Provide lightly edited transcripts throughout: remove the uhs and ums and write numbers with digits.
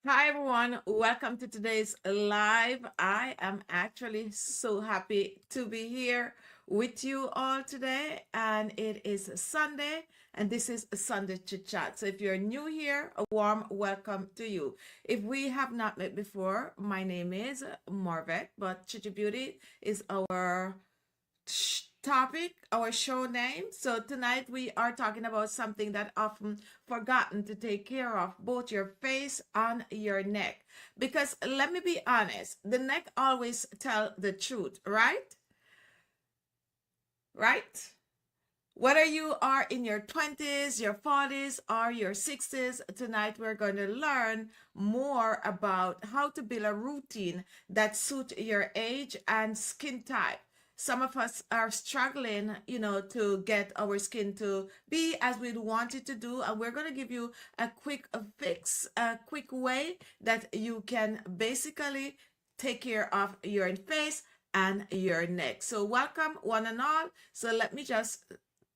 Hi everyone, welcome to today's live. I am actually so happy to be here with you all today, and it is Sunday, and this is Sunday Chit Chat. So if you're new here, a warm welcome to you. If we have not met before, my name is Marvet, but Chichi Beauty is our topic, our show name. So tonight we are talking about something that often forgotten to take care of, both your face and your neck. Because let me be honest, the neck always tell the truth, right? Right? Whether you are in your 20s, your 40s, or your 60s, tonight we're going to learn more about how to build a routine that suits your age and skin type. Some of us are struggling, to get our skin to be as we want it to do. And we're going to give you a quick fix, a quick way that you can basically take care of your face and your neck. So welcome one and all. So let me just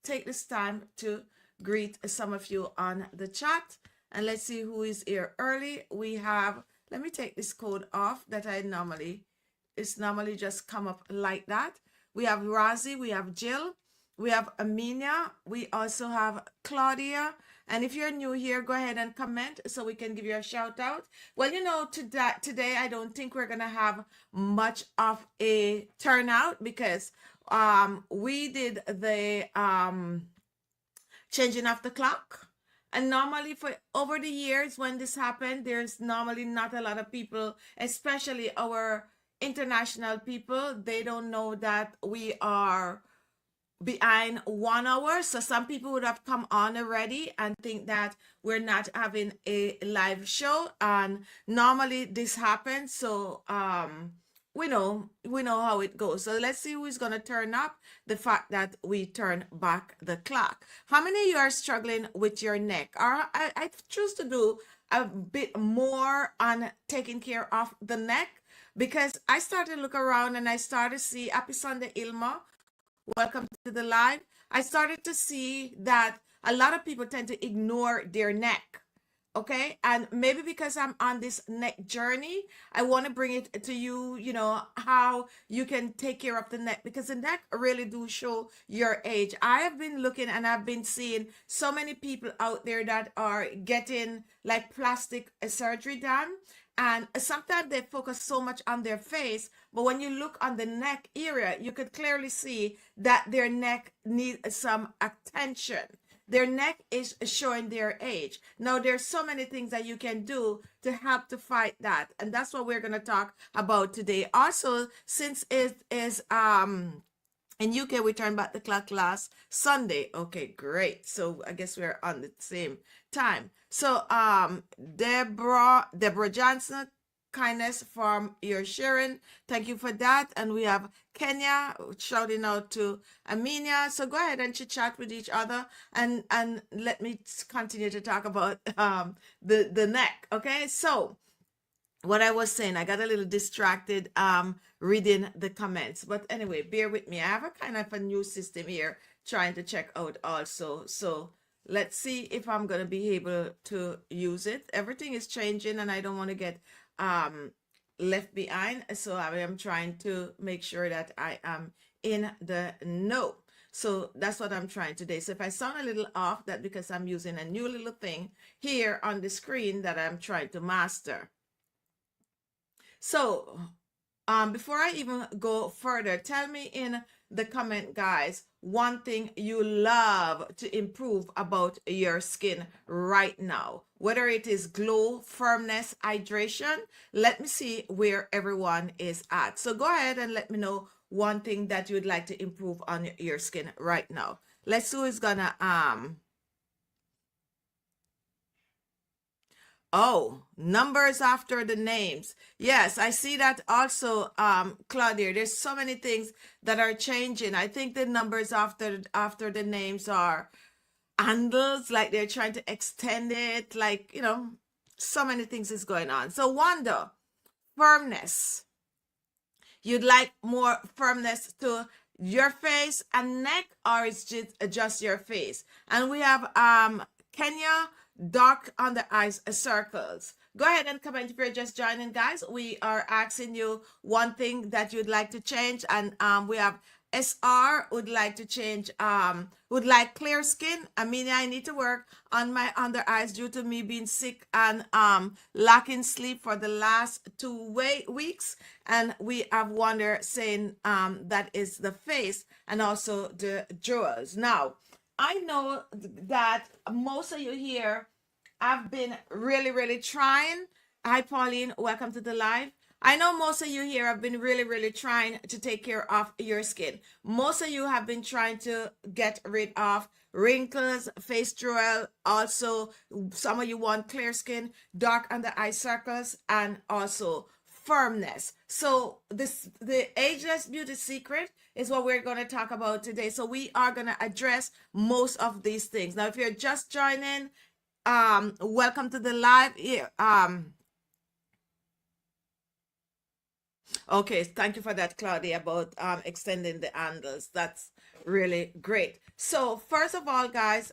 take this time to greet some of you on the chat, and let's see who is here early. We have, let me take this code off that it's normally just come up like that. We have Razi, we have Jill, we have Amelia, we also have Claudia. And if you're new here, go ahead and comment so we can give you a shout out. Well, today I don't think we're gonna have much of a turnout because we did the changing of the clock, and normally for over the years when this happened, there's normally not a lot of people, especially our international people. They don't know that we are behind 1 hour, so some people would have come on already and think that we're not having a live show, and normally this happens. So we know how it goes. So let's see who's gonna turn up. The fact that we turn back the clock. How many of you are struggling with your neck? Or I choose to do a bit more on taking care of the neck, because I started to look around and I started to see, happy Sunday Ilma, welcome to the live. I started to see that a lot of people tend to ignore their neck. Okay, and maybe because I'm on this neck journey, I want to bring it to you, how you can take care of the neck, because the neck really do show your age. I have been looking and I've been seeing so many people out there that are getting like plastic surgery done, and sometimes they focus so much on their face, but when you look on the neck area, you could clearly see that their neck needs some attention. Their neck is showing their age. Now, there's so many things that you can do to help to fight that, and that's what we're going to talk about today. Also, since it is in UK, we turned back the clock last Sunday. Okay, great. So I guess we're on the same time. So Deborah Johnson, kindness from your sharing. Thank you for that. And we have Kenya shouting out to Amelia. So go ahead and chit chat with each other, and let me continue to talk about the neck. Okay, so what I was saying, I got a little distracted reading the comments. But anyway, bear with me. I have a kind of a new system here trying to check out also. So let's see if I'm going to be able to use it. Everything is changing and I don't want to get left behind. So I am trying to make sure that I am in the know. So that's what I'm trying today. So if I sound a little off, that's because I'm using a new little thing here on the screen that I'm trying to master. So, before I even go further, tell me in the comment, guys, one thing you love to improve about your skin right now. Whether it is glow, firmness, hydration, let me see where everyone is at. So go ahead and let me know one thing that you'd like to improve on your skin right now. Let's see who's gonna Oh, numbers after the names. Yes, I see that also, Claudia. There's so many things that are changing. I think the numbers after the names are handles, like they're trying to extend it, like, so many things is going on. So Wanda, firmness. You'd like more firmness to your face and neck, or it's just your face? And we have Kenya, dark under eyes circles. go ahead and comment if you're just joining, guys. We are asking you one thing that you'd like to change, and we have SR would like to change, would like clear skin. Amelia, I need to work on my under eyes due to me being sick and lacking sleep for the last 2 weeks. And we have Wonder saying that is the face and also the jewels. Now, I know that most of you here have been really, really trying. Hi, Pauline. Welcome to the live. I know most of you here have been really, really trying to take care of your skin. Most of you have been trying to get rid of wrinkles, face jewel. Also, some of you want clear skin, dark under eye circles, and also firmness. So the ageless beauty secret is what we're going to talk about today. So we are going to address most of these things. Now, if you're just joining, welcome to the live here. Okay, thank you for that, Claudia, about extending the handles. That's really great. So first of all, guys,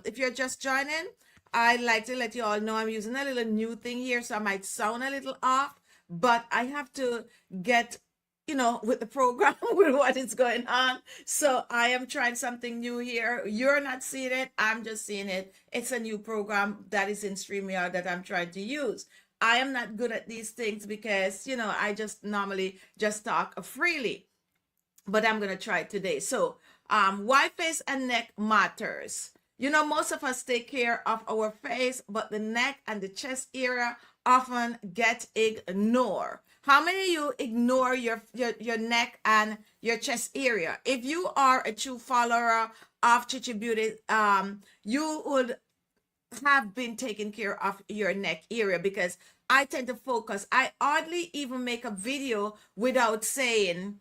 if you're just joining, I'd like to let you all know I'm using a little new thing here, so I might sound a little off, but I have to get, with the program, with what is going on. So I am trying something new here. You're not seeing it. I'm just seeing it. It's a new program that is in StreamYard that I'm trying to use. I am not good at these things because, I just normally just talk freely, but I'm going to try it today. So, why face and neck matters. Most of us take care of our face, but the neck and the chest area often get ignored. How many of you ignore your neck and your chest area? If you are a true follower of Chichi Beauty, you would have been taking care of your neck area, because I tend to focus. I hardly even make a video without saying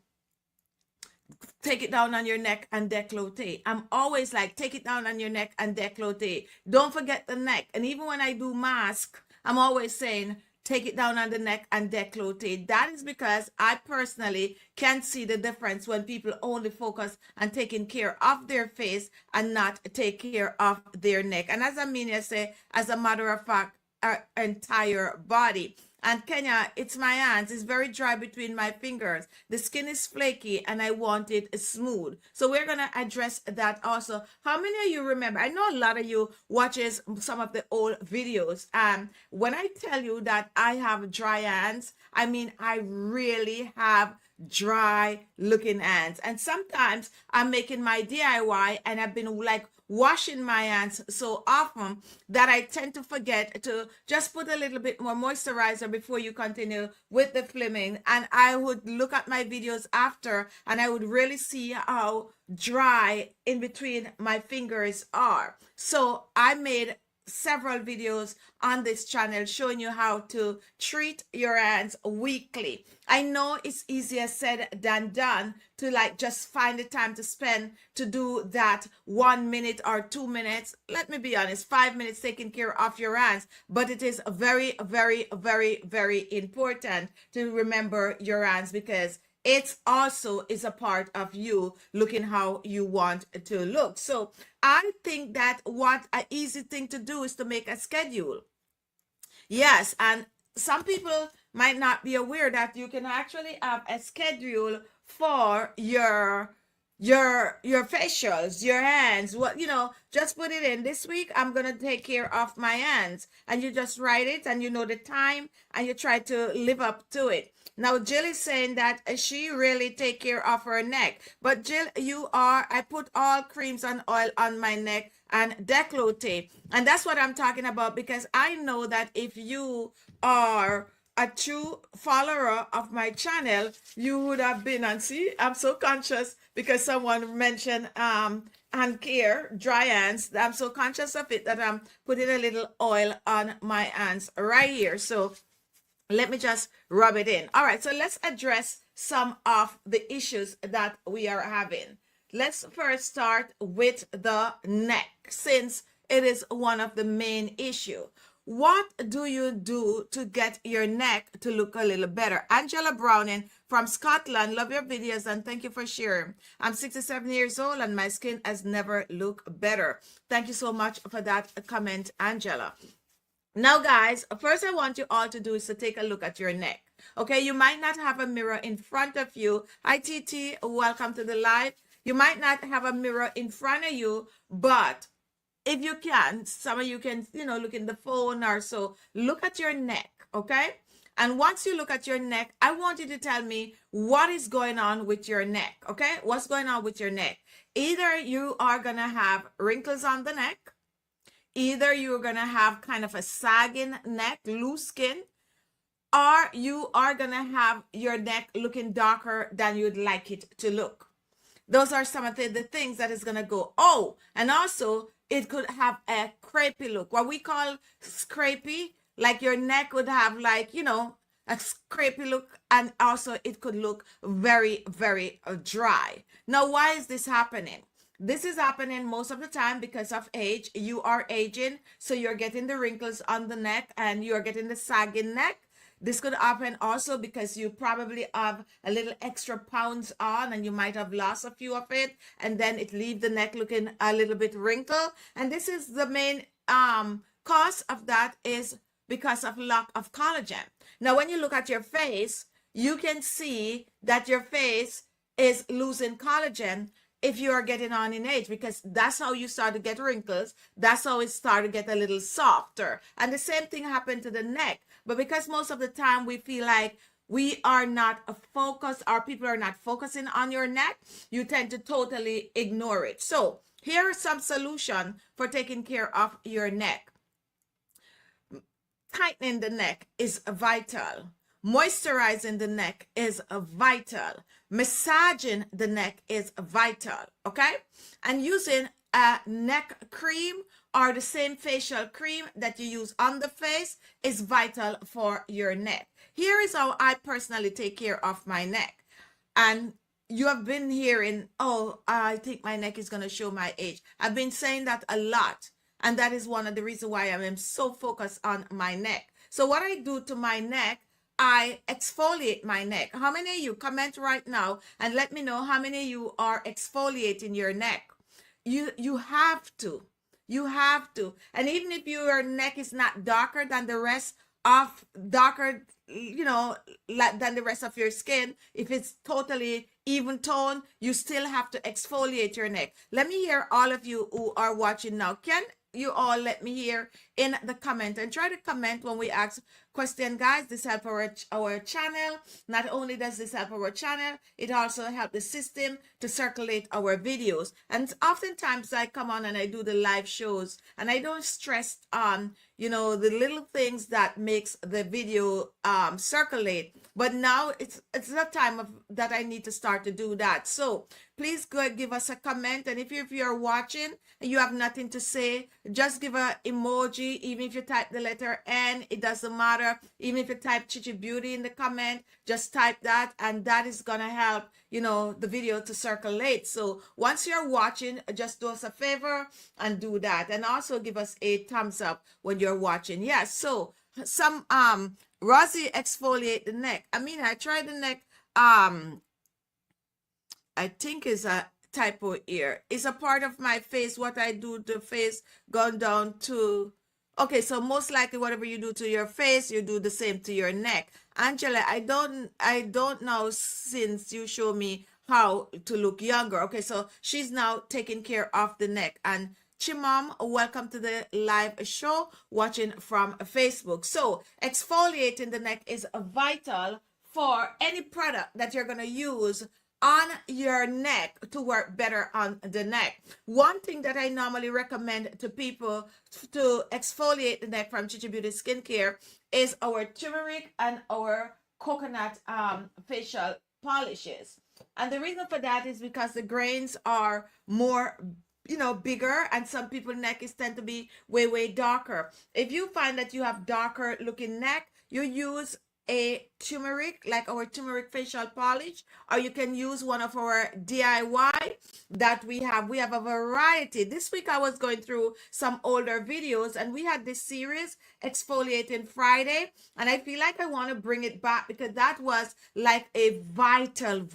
take it down on your neck and décolleté. I'm always like, take it down on your neck and décolleté. Don't forget the neck. And even when I do mask, I'm always saying take it down on the neck and décolleté. That is because I personally can see the difference when people only focus on taking care of their face and not take care of their neck. And as Amelia say, as a matter of fact, our entire body. And Kenya, it's my hands. It's very dry between my fingers. The skin is flaky and I want it smooth. So we're going to address that also. How many of you remember? I know a lot of you watches some of the old videos. And when I tell you that I have dry hands, I mean, I really have dry looking hands. And sometimes I'm making my DIY and I've been like washing my hands so often that I tend to forget to just put a little bit more moisturizer before you continue with the filming. And I would look at my videos after and I would really see how dry in between my fingers are. So I made several videos on this channel showing you how to treat your hands weekly. I know it's easier said than done to like just find the time to spend to do that 1 minute or 2 minutes. Let me be honest, 5 minutes taking care of your hands, but it is very, very, very, very important to remember your hands, because it also is a part of you looking how you want to look. So I think that what an easy thing to do is to make a schedule. Yes, and some people might not be aware that you can actually have a schedule for your facials, your hands. What, just put it in. This week I'm gonna take care of my hands, and you just write it and you know the time and you try to live up to it. Now Jill is saying that she really take care of her neck, but Jill, I put all creams and oil on my neck and décolleté, and that's what I'm talking about, because I know that if you are a true follower of my channel, you would have been, and see, I'm so conscious because someone mentioned hand care, dry hands. I'm so conscious of it that I'm putting a little oil on my hands right here. So let me just rub it in. All right, so let's address some of the issues that we are having. Let's first start with the neck, since it is one of the main issue. What do you do to get your neck to look a little better? Angela Browning from Scotland, love your videos and thank you for sharing. I'm 67 years old and my skin has never looked better. Thank you so much for that comment, Angela. Now, guys, first I want you all to do is to take a look at your neck. Okay, you might not have a mirror in front of you. Hi, TT, welcome to the live. You might not have a mirror in front of you, but if you can, some of you can, look in the phone or so, look at your neck, okay? And once you look at your neck, I want you to tell me what is going on with your neck, okay? What's going on with your neck? Either you are going to have wrinkles on the neck, either you're going to have kind of a sagging neck, loose skin, or you are going to have your neck looking darker than you'd like it to look. Those are some of the things that is going to go. Oh, and also it could have a crepey look. What we call scrapey, like your neck would have like, a scrapey look, and also it could look very, very dry. Now, why is this happening? This is happening most of the time because of age. You are aging, so you're getting the wrinkles on the neck and you're getting the sagging neck. This could happen also because you probably have a little extra pounds on and you might have lost a few of it, and then it leaves the neck looking a little bit wrinkled. And this is the main cause of that is because of lack of collagen. Now, when you look at your face, you can see that your face is losing collagen if you are getting on in age, because that's how you start to get wrinkles. That's how it started to get a little softer. And the same thing happened to the neck. But because most of the time we feel like we are not focused, or people are not focusing on your neck, you tend to totally ignore it. So here are some solutions for taking care of your neck. Tightening the neck is vital. Moisturizing the neck is vital. Massaging the neck is vital, okay? And using a neck cream or the same facial cream that you use on the face is vital for your neck. Here is how I personally take care of my neck. And you have been hearing, oh, I think my neck is going to show my age. I've been saying that a lot. And that is one of the reasons why I am so focused on my neck. So what I do to my neck, I exfoliate my neck. How many of you comment right now and let me know how many of you are exfoliating your neck? You have to. You have to. And even if your neck is not darker than the rest of than the rest of your skin, if it's totally even tone, you still have to exfoliate your neck. Let me hear all of you who are watching now. Can you all let me hear in the comment, and try to comment when we ask question, guys. This helps our channel. Not only does this help our channel, it also helps the system to circulate our videos. And oftentimes I come on and I do the live shows and I don't stress on the little things that makes the video circulate, but now it's the time that I need to start to do that. So please go give us a comment, and if you're watching and you have nothing to say, just give a emoji. Even if you type the letter N, it doesn't matter. Even if you type Chichi Beauty in the comment, just type that, and that is gonna help the video to circulate. So once you're watching, just do us a favor and do that, and also give us a thumbs up when you're watching. Yes. So some Rosie exfoliate the neck. I mean, I tried the neck. I think is a typo here. It's a part of my face. What I do to face gone down to. Okay, so most likely whatever you do to your face, you do the same to your neck. Angela, I don't know, since you show me how to look younger. Okay, so she's now taking care of the neck. And Chimam, welcome to the live show, watching from Facebook. So exfoliating the neck is vital for any product that you're going to use on your neck to work better on the neck. One thing that I normally recommend to people to exfoliate the neck from Chichi Beauty Skincare is our turmeric and our coconut facial polishes. And the reason for that is because the grains are more bigger, and some people's neck is tend to be way darker. If you find that you have darker looking neck, you use a turmeric, like our turmeric facial polish, or you can use one of our DIY that we have. We have a variety. This week I was going through some older videos and we had this series Exfoliating Friday, and I feel like I want to bring it back because that was like a vital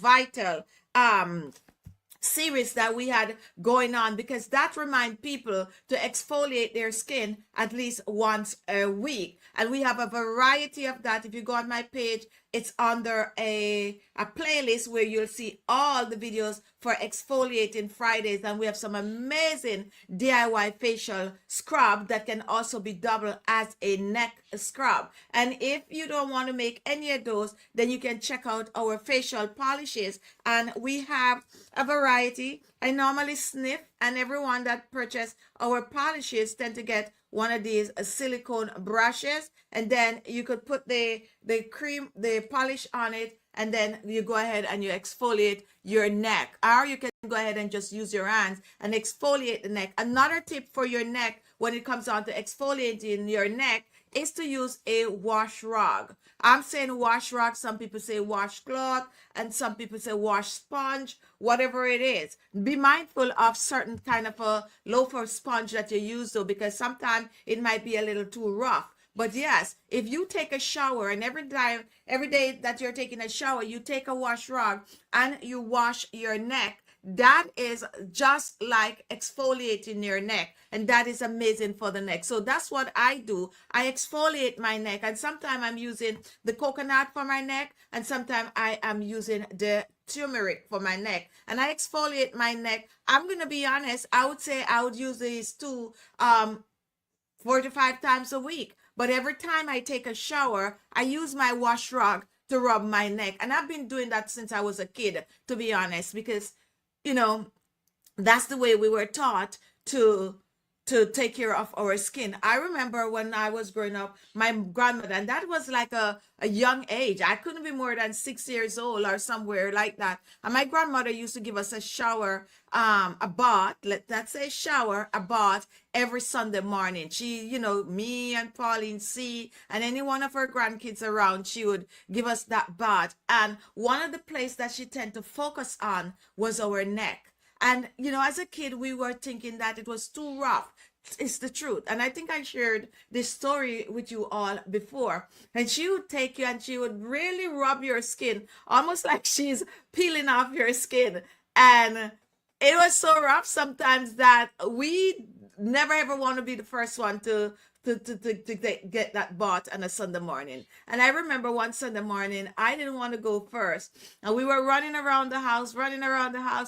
series that we had going on, because that remind people to exfoliate their skin at least once a week. And we have a variety of that. If you go on my page, it's under a playlist where you'll see all the videos for exfoliating Fridays. And we have some amazing DIY facial scrub that can also be double as a neck scrub. And if you don't want to make any of those, then you can check out our facial polishes. And we have a variety. I normally sniff, and everyone that purchase our polishes tend to get one of these silicone brushes, and then you could put the polish on it, and then you go ahead and you exfoliate your neck, or you can go ahead and just use your hands and exfoliate the neck. Another tip for your neck when it comes down to exfoliating your neck is to use a wash rag. I'm saying wash rag, some people say washcloth, and some people say wash sponge, whatever it is. Be mindful of certain kind of a loafer sponge that you use though, because sometimes it might be a little too rough. But yes, if you take a shower, and every day that you're taking a shower, you take a wash rag and you wash your neck, that is just like exfoliating your neck, and that is amazing for the neck. So that's what I do. I exfoliate my neck, and sometimes I'm using the coconut for my neck, and sometimes I am using the turmeric for my neck, and I exfoliate my neck. I'm gonna be honest, I would say I would use these two 4 to 5 times a week. But every time I take a shower, I use my wash rag to rub my neck. And I've been doing that since I was a kid, to be honest, because, you know, that's the way we were taught to take care of our skin. I remember when I was growing up, my grandmother, and that was like a young age. I couldn't be more than 6 years old or somewhere like that. And my grandmother used to give us a shower, a bath, let's say shower, a bath every Sunday morning. She, you know, me and Pauline C and any one of her grandkids around, she would give us that bath. And one of the places that she tended to focus on was our neck. And, you know, as a kid, we were thinking that it was too rough. It's the truth. And I think I shared this story with you all before. And she would take you and she would really rub your skin, almost like she's peeling off your skin. And it was so rough sometimes that we never ever want to be the first one to get that bath on a Sunday morning. And I remember one Sunday morning, I didn't want to go first. And we were running around the house,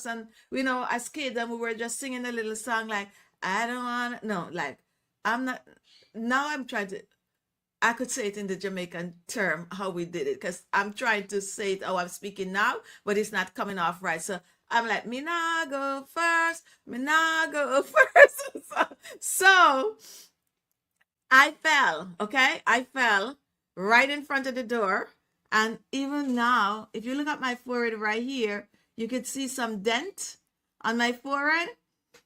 and, you know, as kids, and we were just singing a little song like, I don't want to, no, like, I'm not, now I'm trying to, I could say it in the Jamaican term, how we did it, because I'm trying to say it how I'm speaking now, but it's not coming off right. So I'm like, me nah go first, me nah go first. So I fell, okay? I fell right in front of the door. And even now, if you look at my forehead right here, you could see some dent on my forehead.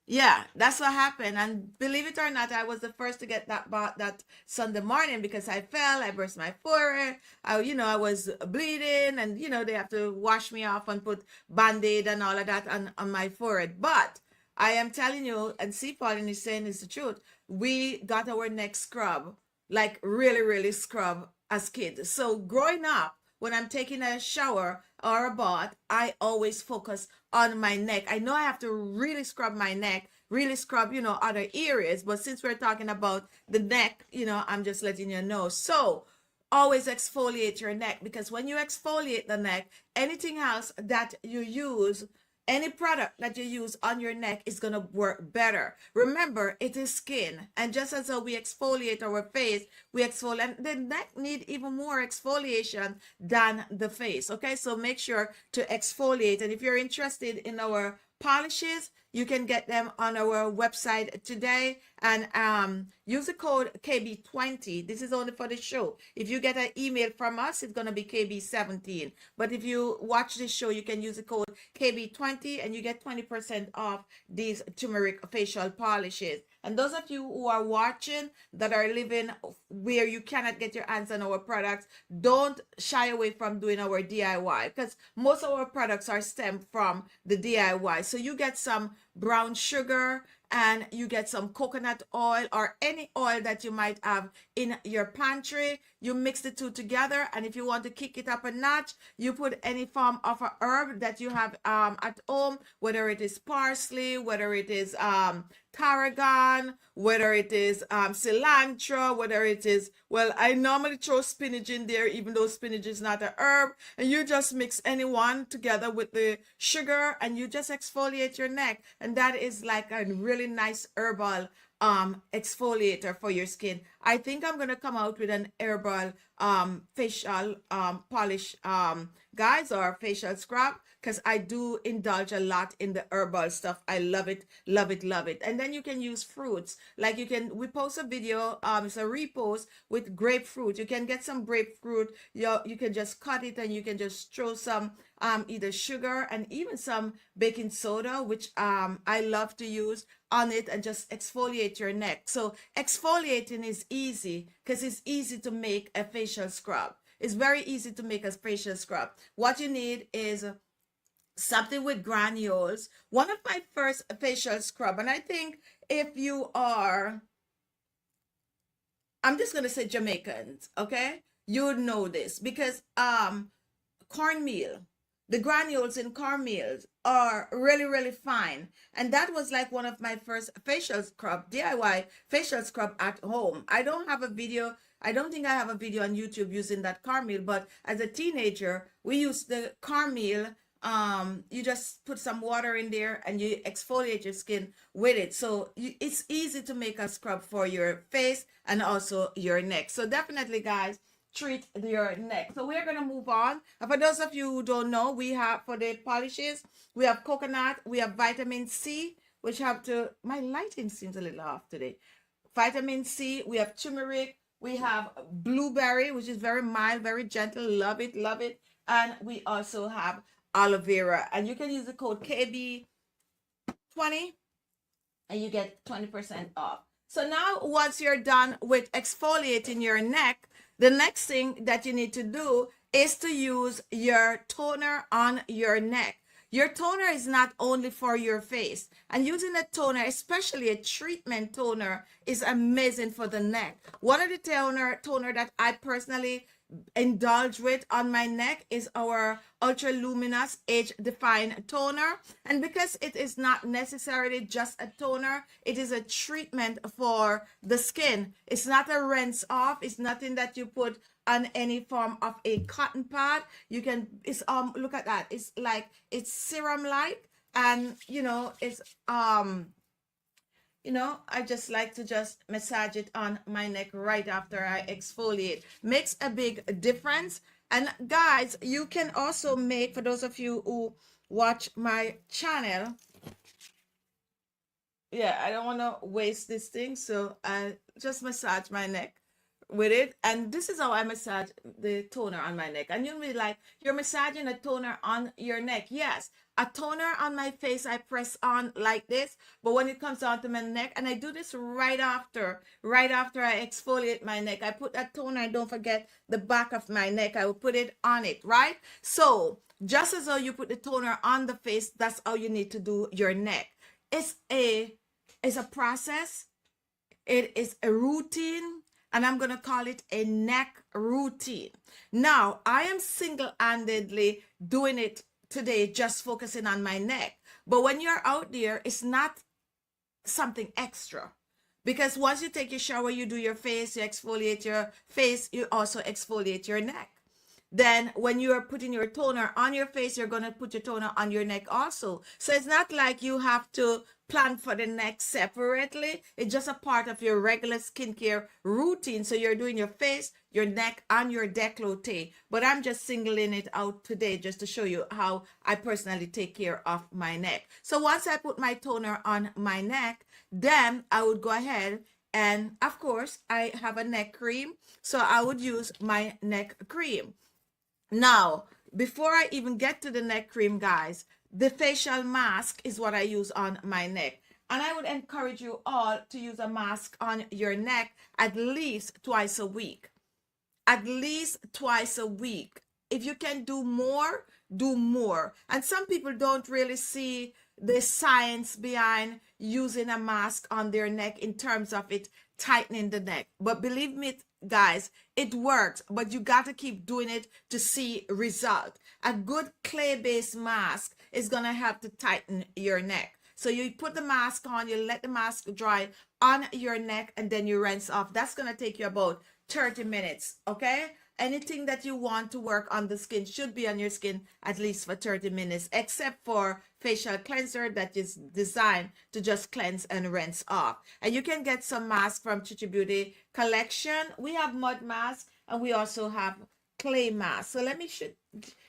Yeah, that's what happened. And believe it or not, I was the first to get that bath that Sunday morning because I fell, I burst my forehead. I was bleeding, and, they have to wash me off and put Band-Aid and all of that on my forehead. But I am telling you, and see, Pauline is saying it's the truth. We got our neck scrub, like really, really scrub as kids. So growing up, when I'm taking a shower or a bath, I always focus on my neck. I know I have to really scrub my neck, really scrub, other areas. But since we're talking about the neck, I'm just letting you know. So always exfoliate your neck, because when you exfoliate the neck, anything else that you use, any product that you use on your neck is going to work better. Remember, it is skin. And just as how we exfoliate our face, we exfoliate. And the neck need even more exfoliation than the face. Okay, so make sure to exfoliate. And if you're interested in our polishes, you can get them on our website today, and use the code KB20. This is only for the show. If you get an email from us, it's going to be KB17. But if you watch this show, you can use the code KB20 and you get 20% off these turmeric facial polishes. And those of you who are watching that are living where you cannot get your hands on our products, don't shy away from doing our DIY, because most of our products are stemmed from the DIY. So you get some brown sugar and you get some coconut oil or any oil that you might have in your pantry. You mix the two together, and if you want to kick it up a notch, you put any form of a herb that you have at home, whether it is parsley, whether it is tarragon, whether it is cilantro, whether it is, well, I normally throw spinach in there, even though spinach is not a herb, and you just mix any one together with the sugar, and you just exfoliate your neck, and that is like a really nice herbal exfoliator for your skin. I think I'm gonna come out with an herbal facial polish, guys, or facial scrub, because I do indulge a lot in the herbal stuff. I love it, love it, love it. And then you can use fruits, like we post a video, it's a repost with grapefruit. You can get some grapefruit, you can just cut it, and you can just throw some either sugar and even some baking soda, which I love to use on it, and just exfoliate your neck. So exfoliating is easy because it's easy to make a facial scrub. It's very easy to make a facial scrub. What you need is something with granules. One of my first facial scrub, and I think if you are, I'm just gonna say Jamaicans, okay, you would know this, because cornmeal, the granules in cornmeal are really, really fine. And that was like one of my first facial scrub, DIY facial scrub at home. I don't have a video. I don't think I have a video on YouTube using that cornmeal, but as a teenager, we used the cornmeal. You just put some water in there and you exfoliate your skin with it. So it's easy to make a scrub for your face and also your neck. So definitely, guys, treat your neck. So we're gonna move on. And for those of you who don't know, we have, for the polishes, we have coconut, we have vitamin C, which have to, my lighting seems a little off today. Vitamin C, we have turmeric, we have blueberry, which is very mild, very gentle, love it, love it. And we also have aloe vera, and you can use the code KB20 and you get 20% off. So now, once you're done with exfoliating your neck, the next thing that you need to do is to use your toner on your neck. Your toner is not only for your face, and using a toner, especially a treatment toner, is amazing for the neck. One of the toner that I personally indulge with on my neck is our ultra luminous age define toner. And because it is not necessarily just a toner, it is a treatment for the skin. It's not a rinse off. It's nothing that you put on any form of a cotton pad. You can, it's look at that, it's like, it's serum like, and it's I just like to just massage it on my neck right after I exfoliate. Makes a big difference. And guys, you can also make, for those of you who watch my channel, yeah, I don't want to waste this thing, so I just massage my neck with it. And this is how I massage the toner on my neck. And you'll be like, you're massaging a toner on your neck. Yes, a toner on my face I press on like this, but when it comes down to my neck, and I do this right after I exfoliate my neck, I put that toner, and don't forget the back of my neck, I will put it on it, right? So just as how you put the toner on the face, that's how you need to do your neck. It's a process. It is a routine, and I'm going to call it a neck routine. Now, I am single-handedly doing it today, just focusing on my neck. But when you're out there, it's not something extra. Because once you take your shower, you do your face, you exfoliate your face, you also exfoliate your neck. Then when you're putting your toner on your face, you're going to put your toner on your neck also. So it's not like you have to plan for the neck separately. It's just a part of your regular skincare routine. So you're doing your face, your neck, and your décolleté. But I'm just singling it out today just to show you how I personally take care of my neck. So once I put my toner on my neck, then I would go ahead, and of course I have a neck cream. So I would use my neck cream. Now, before I even get to the neck cream, guys, the facial mask is what I use on my neck. And I would encourage you all to use a mask on your neck at least twice a week. At least twice a week. If you can do more, do more. And some people don't really see the science behind using a mask on their neck in terms of it tightening the neck. But believe me, guys, it works, but you got to keep doing it to see result. A good clay-based mask is going to help to tighten your neck. So you put the mask on, you let the mask dry on your neck, and then you rinse off. That's going to take you about 30 minutes, okay? Anything that you want to work on the skin should be on your skin at least for 30 minutes, except for facial cleanser that is designed to just cleanse and rinse off. And you can get some masks from Chichi Beauty collection. We have mud mask and we also have clay mask. So let me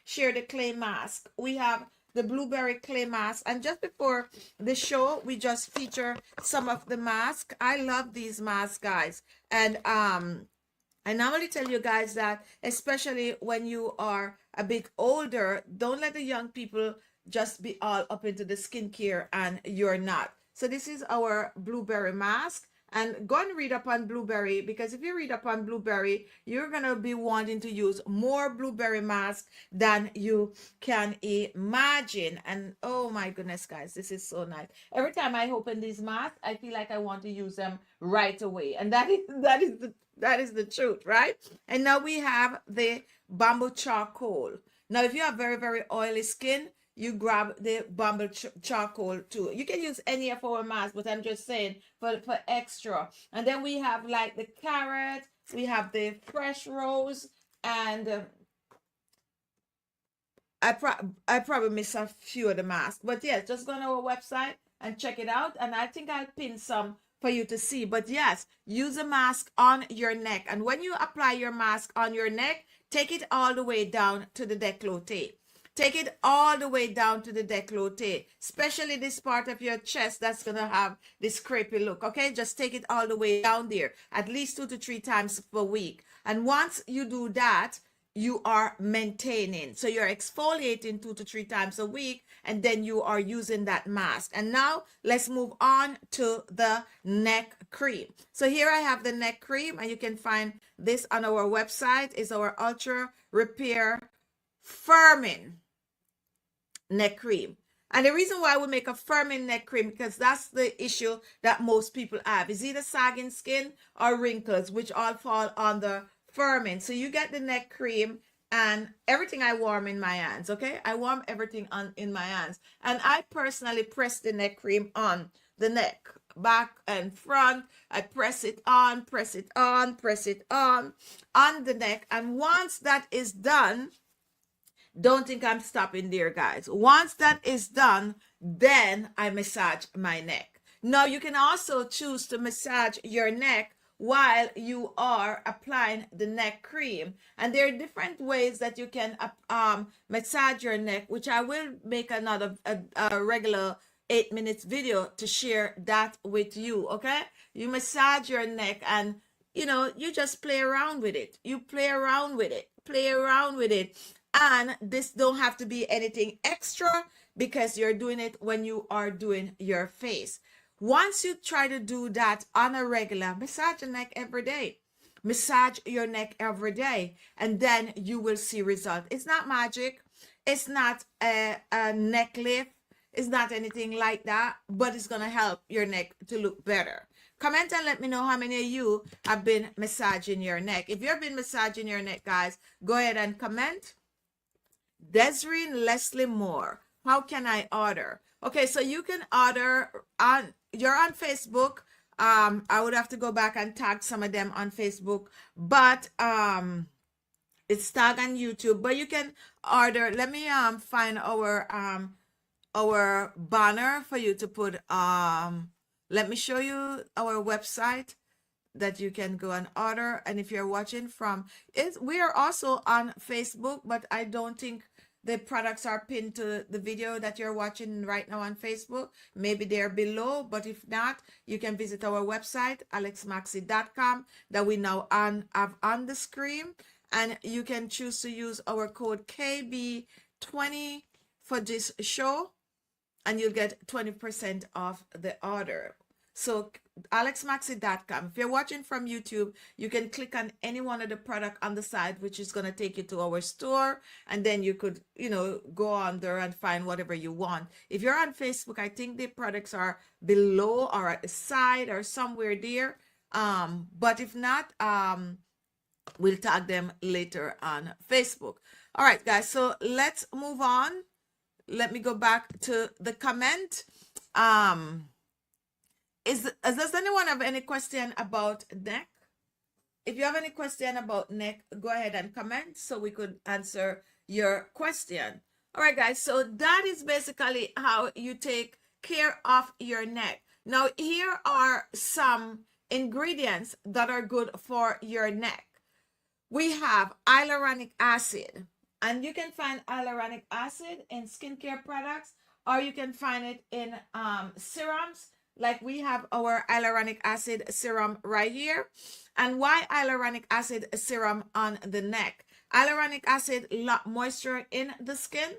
share the clay mask. We have the blueberry clay mask, and just before the show we just feature some of the masks. I love these masks, guys, and I normally tell you guys that, especially when you are a bit older, don't let the young people just be all up into the skincare and you're not. So this is our blueberry mask. And go and read up on blueberry, because if you read up on blueberry, you're going to be wanting to use more blueberry mask than you can imagine. And oh my goodness, guys, this is so nice. Every time I open these masks, I feel like I want to use them right away. And that is the truth, right? And now we have the bamboo charcoal. Now, if you have very, very oily skin, you grab the bamboo charcoal too. You can use any of our masks, but I'm just saying for extra. And then we have like the carrot, we have the fresh rose, and I probably missed a few of the masks. But yes, just go on our website and check it out. And I think I'll pin some for you to see. But yes, use a mask on your neck. And when you apply your mask on your neck, take it all the way down to the décolleté. Take it all the way down to the décolleté, especially this part of your chest that's going to have this crepey look, okay? Just take it all the way down there, at least 2 to 3 times per week. And once you do that, you are maintaining. So you're exfoliating 2 to 3 times a week, and then you are using that mask. And now let's move on to the neck cream. So here I have the neck cream, and you can find this on our website. It's our Ultra Repair Firming neck cream. And the reason why we make a firming neck cream, because that's the issue that most people have, is either sagging skin or wrinkles, which all fall on the firming. So you get the neck cream, and everything I warm in my hands, okay? I warm everything in my hands. And I personally press the neck cream on the neck, back and front. I press it on, press it on, press it on the neck. And once that is done, don't think I'm stopping there, guys. Once that is done, then I massage my neck. Now, you can also choose to massage your neck while you are applying the neck cream. And there are different ways that you can massage your neck, which I will make another a regular 8 minutes video to share that with you, okay? You massage your neck, and you just play around with it. You play around with it, play around with it. And this don't have to be anything extra, because you're doing it when you are doing your face. Once you try to do that on a regular, massage your neck every day. Massage your neck every day, and then you will see results. It's not magic. It's not a neck lift. It's not anything like that, but it's going to help your neck to look better. Comment and let me know how many of you have been massaging your neck. If you've been massaging your neck, guys, go ahead and comment. Desiree Leslie Moore, how can I order? Okay, so you can order you're on Facebook. I would have to go back and tag some of them on Facebook, but it's tagged on YouTube. But you can order. Let me find our banner for you to put. Let me show you our website that you can go and order. And if you're watching from it, we are also on Facebook, but I don't think the products are pinned to the video that you're watching right now on Facebook. Maybe they're below, but if not, you can visit our website, alexmaxi.com, that we now have on the screen. And you can choose to use our code KB20 for this show, and you'll get 20% off the order. So alexmaxi.com. If you're watching from YouTube, you can click on any one of the product on the side, which is going to take you to our store. And then you could, go on there and find whatever you want. If you're on Facebook, I think the products are below or at the side or somewhere there. But if not, we'll tag them later on Facebook. All right, guys. So let's move on. Let me go back to the comment. Does anyone have any question about neck? If you have any question about neck, go ahead and comment so we could answer your question. All right, guys. So that is basically how you take care of your neck. Now, here are some ingredients that are good for your neck. We have hyaluronic acid, and you can find hyaluronic acid in skincare products, or you can find it in serums. Like we have our hyaluronic acid serum right here. And why hyaluronic acid serum on the neck? Hyaluronic acid lock moisture in the skin,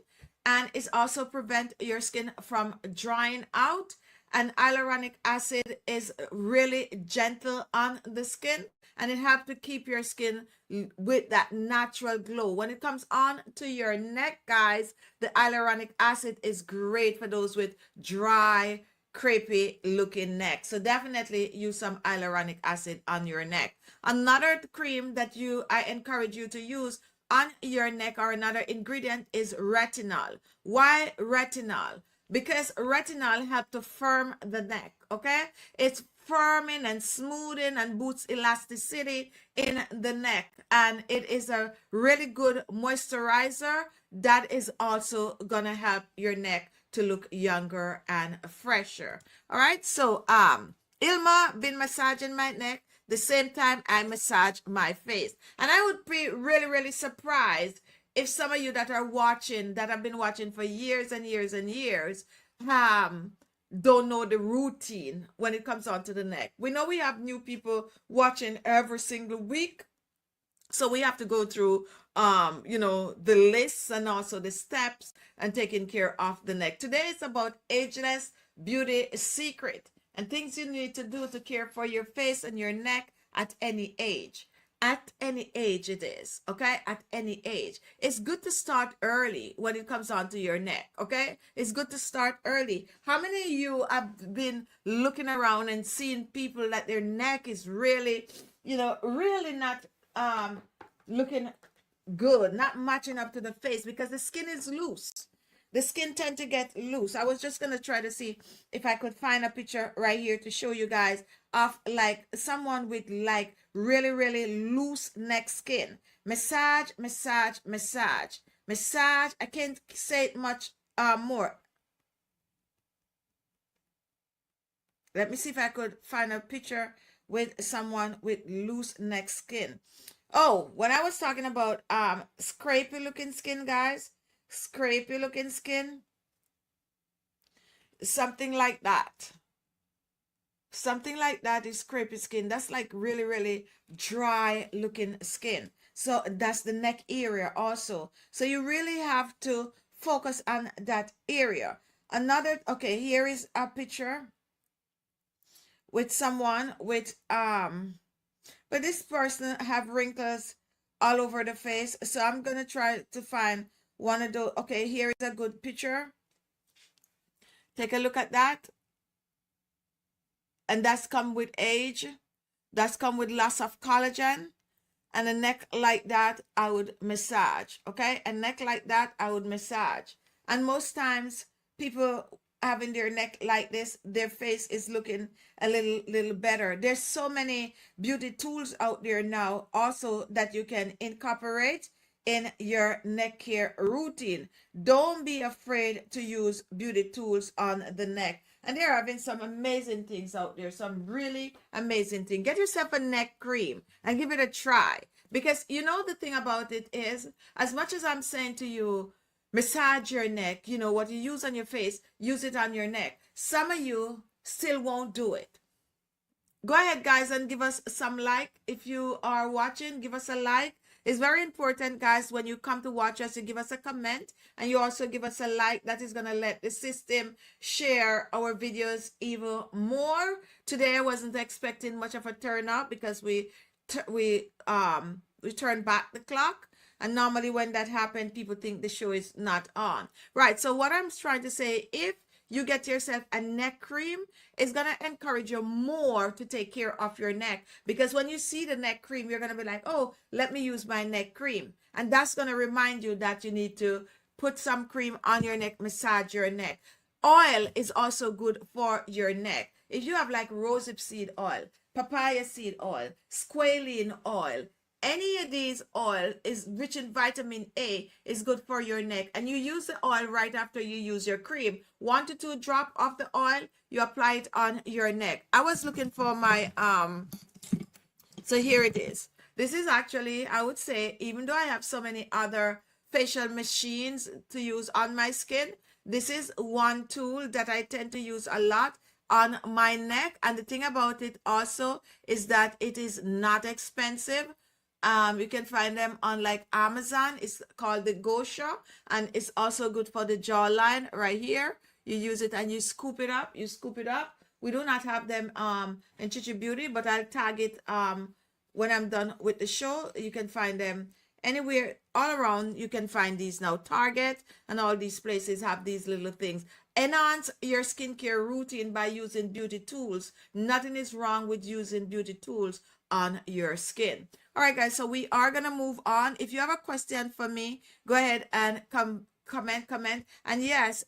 and it also prevent your skin from drying out. And hyaluronic acid is really gentle on the skin, and it helps to keep your skin with that natural glow. When it comes on to your neck, guys, the hyaluronic acid is great for those with dry, crepey looking neck. So definitely use some hyaluronic acid on your neck. Another cream that I encourage you to use on your neck, or another ingredient, is retinol. Why retinol? Because retinol helps to firm the neck. Okay, it's firming and smoothing and boosts elasticity in the neck, and it is a really good moisturizer that is also gonna help your neck to look younger and fresher. All right, so Ilma been massaging my neck the same time I massage my face, and I would be really surprised if some of you that are watching, that have been watching for years and years and years, don't know the routine when it comes on to the neck. We know we have new people watching every single week, so we have to go through the lists and also the steps and taking care of the neck. Today is about ageless beauty secret and things you need to do to care for your face and your neck at any age. At any age it is, okay? At any age. It's good to start early when it comes on to your neck, okay? It's good to start early. How many of you have been looking around and seeing people that their neck is really, really not looking good, not matching up to the face because the skin is loose. The skin tend to get loose. I was just going to try to see if I could find a picture right here to show you guys of like someone with like really loose neck skin. Massage, massage, massage, massage. I can't say it much more. Let me see if I could find a picture with someone with loose neck skin. Oh, when I was talking about scrapey looking skin, guys, scrapey looking skin, something like that. Something like that is scrapey skin. That's like really dry looking skin. So that's the neck area also. So you really have to focus on that area. Okay, here is a picture with someone with but this person have wrinkles all over the face. So I'm gonna try to find one of those. Okay, here is a good picture. Take a look at that. And that's come with age. That's come with loss of collagen. And a neck like that, I would massage. Okay, a neck like that, I would massage. And most times, people having their neck like this, their face is looking a little better. There's so many beauty tools out there now also that you can incorporate in your neck care routine. Don't be afraid to use beauty tools on the neck. And they're having some amazing things out there, some really amazing things. Get yourself a neck cream and give it a try. Because the thing about it is, as much as I'm saying to you, massage your neck, what you use on your face, use it on your neck. Some of you still won't do it. Go ahead, guys, and give us some like. If you are watching, give us a like. It's very important, guys, when you come to watch us, you give us a comment and you also give us a like. That is going to let the system share our videos even more. Today I wasn't expecting much of a turnout because we turned back the clock, and normally when that happens, people think the show is not on. Right, so what I'm trying to say, if you get yourself a neck cream, it's going to encourage you more to take care of your neck, because when you see the neck cream, you're going to be like, oh, let me use my neck cream. And that's going to remind you that you need to put some cream on your neck, massage your neck. Oil is also good for your neck. If you have like rosehip seed oil, papaya seed oil, squalene oil, any of these oil is rich in vitamin A, is good for your neck, and you use the oil right after you use your cream. 1 to 2 drop of the oil, you apply it on your neck. I was looking for my so here it is. This is actually, I would say, even though I have so many other facial machines to use on my skin, this is one tool that I tend to use a lot on my neck. And the thing about it also is that it is not expensive. You can find them on like Amazon. It's called the Gosha, and it's also good for the jawline right here. You use it and you scoop it up. You scoop it up. We do not have them in Chichi Beauty, but I'll tag it when I'm done with the show. You can find them anywhere, all around. You can find these now. Target and all these places have these little things. Enhance your skincare routine by using beauty tools. Nothing is wrong with using beauty tools on your skin. All right, guys, so we are going to move on. If you have a question for me, go ahead and comment. And yes,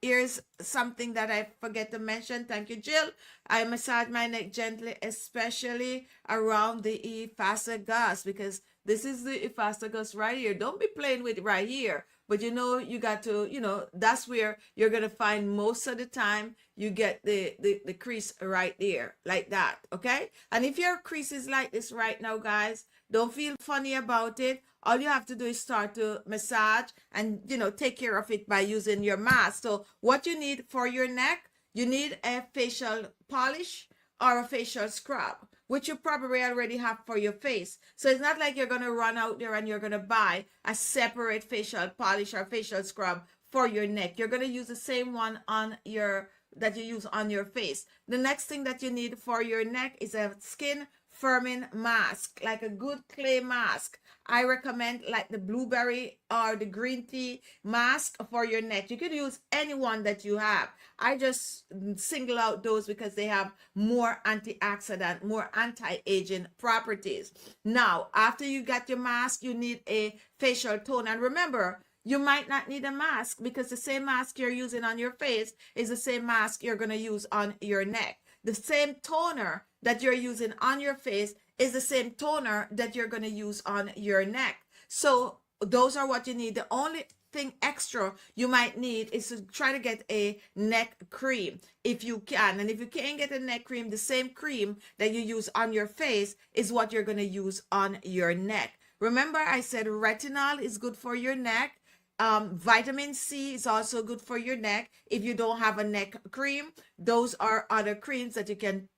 here's something that I forget to mention. Thank you, Jill. I massage my neck gently, especially around the esophagus, because this is the esophagus right here. Don't be playing with it right here. But you got to, that's where you're going to find most of the time you get the crease right there, like that, okay? And if your crease is like this right now, guys, don't feel funny about it. All you have to do is start to massage and, take care of it by using your mask. So what you need for your neck, you need a facial polish or a facial scrub, which you probably already have for your face. So it's not like you're going to run out there and you're going to buy a separate facial polish or facial scrub for your neck. You're going to use the same one that you use on your face. The next thing that you need for your neck is a skin firming mask, like a good clay mask. I recommend like the blueberry or the green tea mask for your neck. You could use any one that you have. I just single out those because they have more antioxidant, more anti-aging properties. Now, after you got your mask, you need a facial tone. And remember, you might not need a mask because the same mask you're using on your face is the same mask you're going to use on your neck. The same toner that you're using on your face is the same toner that you're going to use on your neck. So those are what you need. The only thing extra you might need is to try to get a neck cream if you can. And if you can't get a neck cream, the same cream that you use on your face is what you're going to use on your neck. Remember, I said retinol is good for your neck. Vitamin C is also good for your neck. If you don't have a neck cream, those are other creams that you can,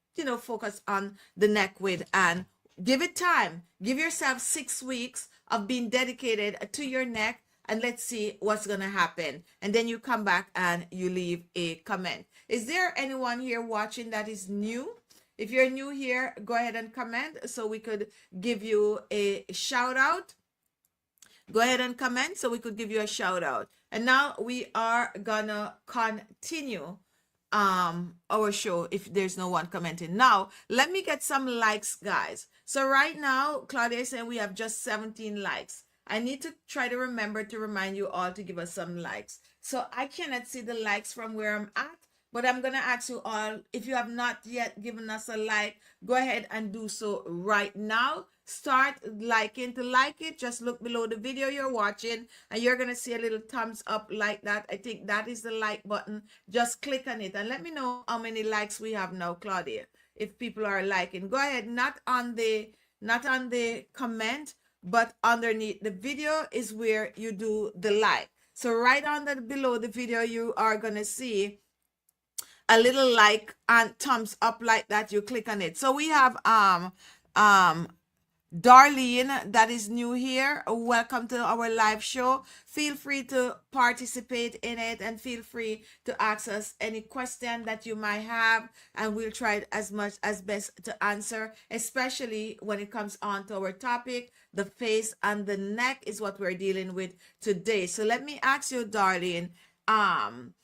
focus on the neck with, and give it time. Give yourself 6 weeks of being dedicated to your neck, and let's see what's going to happen. And then you come back and you leave a comment. Is there anyone here watching that is new? If you're new here, go ahead and comment so we could give you a shout out. Go ahead and comment so we could give you a shout out. And now we are gonna continue our show if there's no one commenting. Now let me get some likes, guys. So right now Claudia is saying we have just 17 likes. I need to try to remember to remind you all to give us some likes. So I cannot see the likes from where I'm at, but I'm gonna ask you all, if you have not yet given us a like, go ahead and do so right now. Start liking. To like it, just look below the video you're watching and you're gonna see a little thumbs up like that. I think that is the like button. Just click on it and let me know how many likes we have now, Claudia, if people are liking. Go ahead, not on the comment, but underneath the video is where you do the like. So right under below the video you are gonna see a little like and thumbs up like that. You click on it. So we have Darlene, that is new here, welcome to our live show. Feel free to participate in it and feel free to ask us any question that you might have, and we'll try as much as best to answer, especially when it comes on to our topic. The face and the neck is what we're dealing with today. So let me ask you, Darlene, um,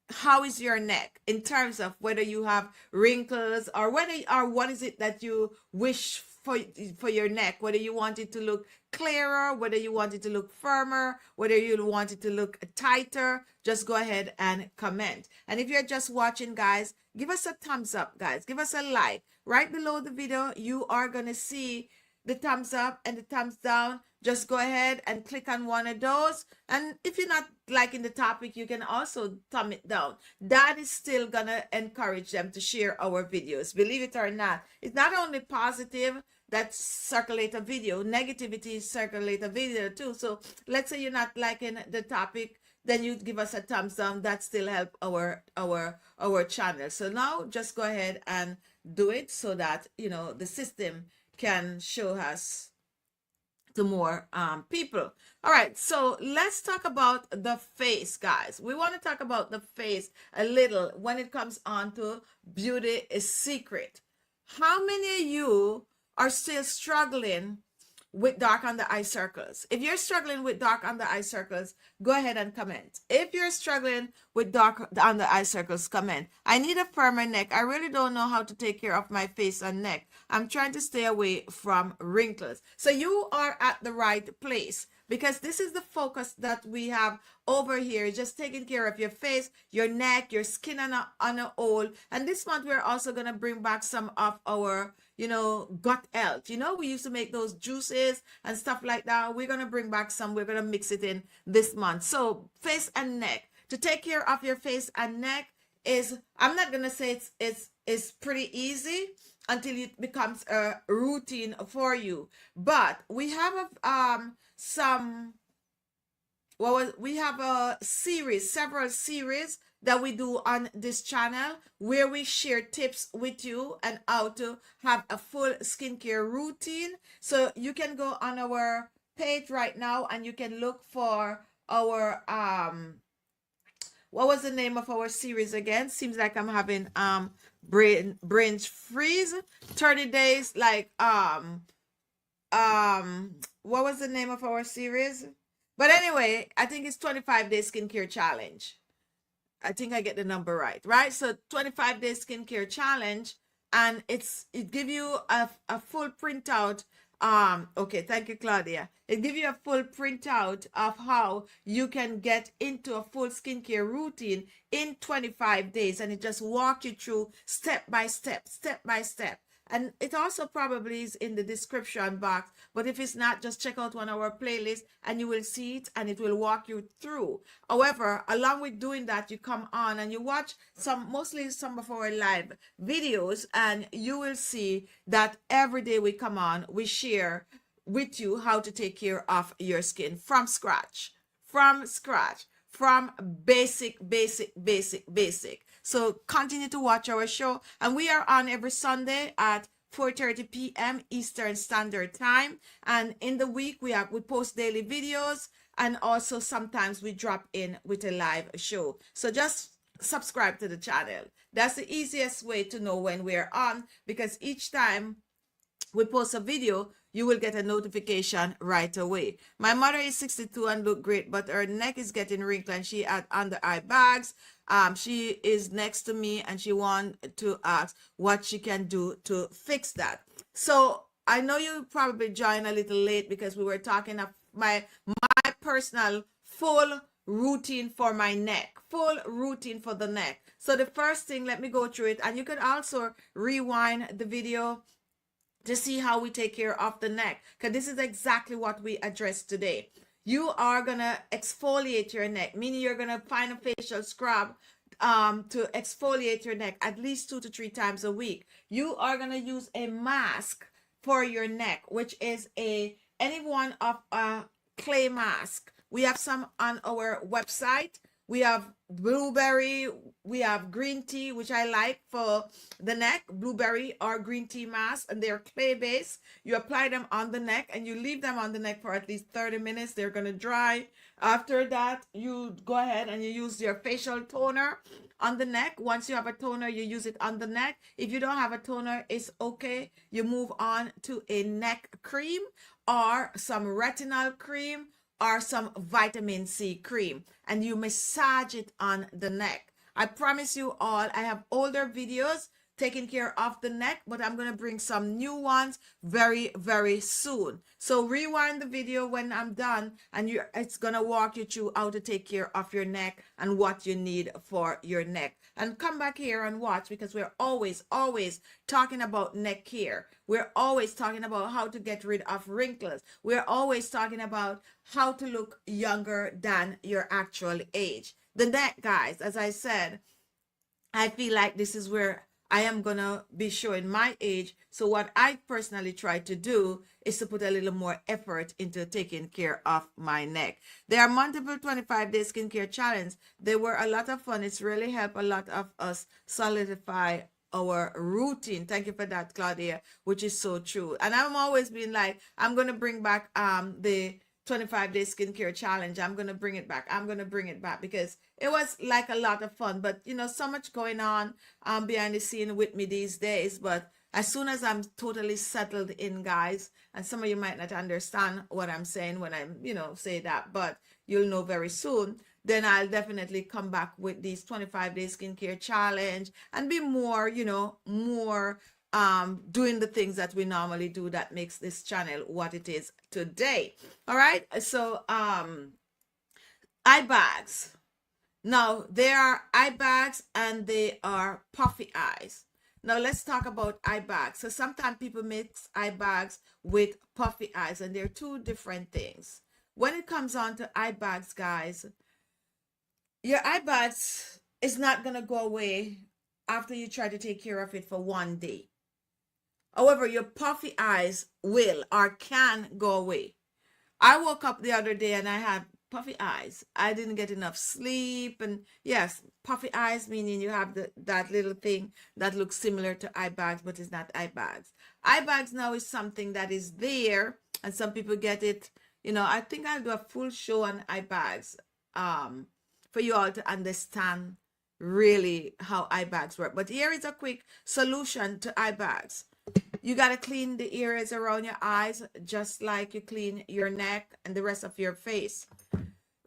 how is your neck in terms of whether you have wrinkles, or whether, or what is it that you wish for your neck, whether you want it to look clearer, whether you want it to look firmer, whether you want it to look tighter. Just go ahead and comment. And if you're just watching, guys, give us a thumbs up, guys, give us a like. Right below the video you are going to see the thumbs up and the thumbs down. Just go ahead and click on one of those. And if you're not liking the topic, you can also thumb it down. That is still gonna encourage them to share our videos. Believe it or not, it's not only positive that circulate a video, negativity circulate a video too. So let's say you're not liking the topic, then you give us a thumbs down. That still help our channel. So now just go ahead and do it so that the system can show us to more people. All right, so let's talk about the face, guys. We want to talk about the face a little when it comes on to beauty is secret. How many of you are still struggling with dark under eye circles? If you're struggling with dark under eye circles, go ahead and comment. If you're struggling with dark under eye circles, comment. I need a firmer neck. I really don't know how to take care of my face and neck. I'm trying to stay away from wrinkles. So you are at the right place, because this is the focus that we have over here, just taking care of your face, your neck, your skin on a whole. And this month we're also going to bring back some of our gut health. We used to make those juices and stuff like that. We're going to bring back some. We're going to mix it in this month. So face and neck, to take care of your face and neck is, I'm not going to say it's pretty easy until it becomes a routine for you. But we have we have a series, several series that we do on this channel, where we share tips with you and how to have a full skincare routine. So you can go on our page right now and you can look for our what was the name of our series again? Seems like I'm having brain freeze. 30 days, like what was the name of our series? But anyway, I think it's 25-day skincare challenge. I think I get the number right? So 25-day skincare challenge, and it give you a full printout. Okay, thank you, Claudia. It give you a full printout of how you can get into a full skincare routine in 25 days, and it just walk you through step by step, step by step. And it also probably is in the description box, but if it's not, just check out one of our playlists and you will see it, and it will walk you through. However, along with doing that, you come on and you watch mostly some of our live videos, and you will see that every day we come on, we share with you how to take care of your skin from scratch, from basic. So continue to watch our show, and we are on every Sunday at 4:30 p.m. Eastern Standard Time. And in the week we post daily videos, and also sometimes we drop in with a live show. So just subscribe to the channel. That's the easiest way to know when we're on, because each time we post a video, you will get a notification right away. My mother is 62 and look great, but her neck is getting wrinkled and she had under eye bags. She is next to me and she want to ask what she can do to fix that. So I know you probably joined a little late, because we were talking of my personal full routine for my neck, full routine for the neck. So the first thing, let me go through it, and you can also rewind the video to see how we take care of the neck, because this is exactly what we addressed today. You are gonna exfoliate your neck, meaning you're gonna find a facial scrub to exfoliate your neck at least 2 to 3 times a week. You are gonna use a mask for your neck, which is any one of a clay mask. We have some on our website. We have blueberry, we have green tea, which I like for the neck, blueberry or green tea mask, and they're clay based. You apply them on the neck and you leave them on the neck for at least 30 minutes. They're going to dry. After that, you go ahead and you use your facial toner on the neck. Once you have a toner, you use it on the neck. If you don't have a toner, it's okay. You move on to a neck cream or some retinol cream or some vitamin C cream, and you massage it on the neck. I promise you all, I have older videos taking care of the neck, but I'm going to bring some new ones very, very soon. So rewind the video when I'm done, and it's going to walk you through how to take care of your neck and what you need for your neck. And come back here and watch, because we're always, always talking about neck care. We're always talking about how to get rid of wrinkles. We're always talking about how to look younger than your actual age. The neck, guys, as I said, I feel like this is where I am going to be showing my age. So what I personally try to do is to put a little more effort into taking care of my neck. There are multiple 25-day skincare challenge. They were a lot of fun. It's really helped a lot of us solidify our routine. Thank you for that, Claudia, which is so true. And I'm always being like, I'm going to bring back the 25-day skincare challenge. I'm going to bring it back. I'm going to bring it back because it was like a lot of fun. But you know, so much going on behind the scene with me these days. But as soon as I'm totally settled in, guys, and some of you might not understand what I'm saying when I'm, say that, but you'll know very soon, then I'll definitely come back with these 25-day skincare challenge and be more, more doing the things that we normally do that makes this channel what it is today. All right, so eye bags. Now there are eye bags and they are puffy eyes. Now let's talk about eye bags. So sometimes people mix eye bags with puffy eyes, and they're two different things. When it comes on to eye bags, guys, your eye bags is not gonna go away after you try to take care of it for one day. However, your puffy eyes will or can go away. I woke up the other day and I had puffy eyes. I didn't get enough sleep. And yes, puffy eyes meaning you have that little thing that looks similar to eye bags, but it's not eye bags. Eye bags now is something that is there, and some people get it. I think I'll do a full show on eye bags for you all to understand really how eye bags work. But here is a quick solution to eye bags. You got to clean the areas around your eyes just like you clean your neck and the rest of your face.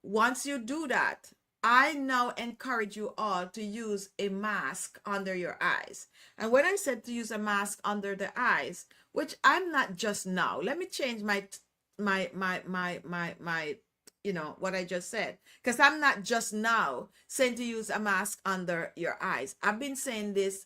Once you do that, I now encourage you all to use a mask under your eyes. And when I said to use a mask under the eyes, which I'm not just now, let me change my what I just said, because I'm not just now saying to use a mask under your eyes. I've been saying this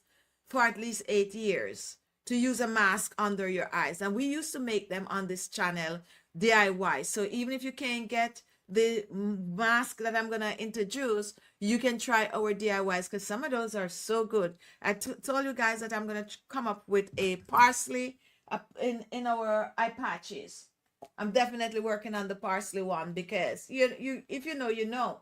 for at least 8 years, to use a mask under your eyes. And we used to make them on this channel DIY. So even if you can't get the mask that I'm going to introduce, you can try our DIYs, because some of those are so good. I told you guys that I'm going to come up with a parsley in our eye patches. I'm definitely working on the parsley one, because if you know, you know.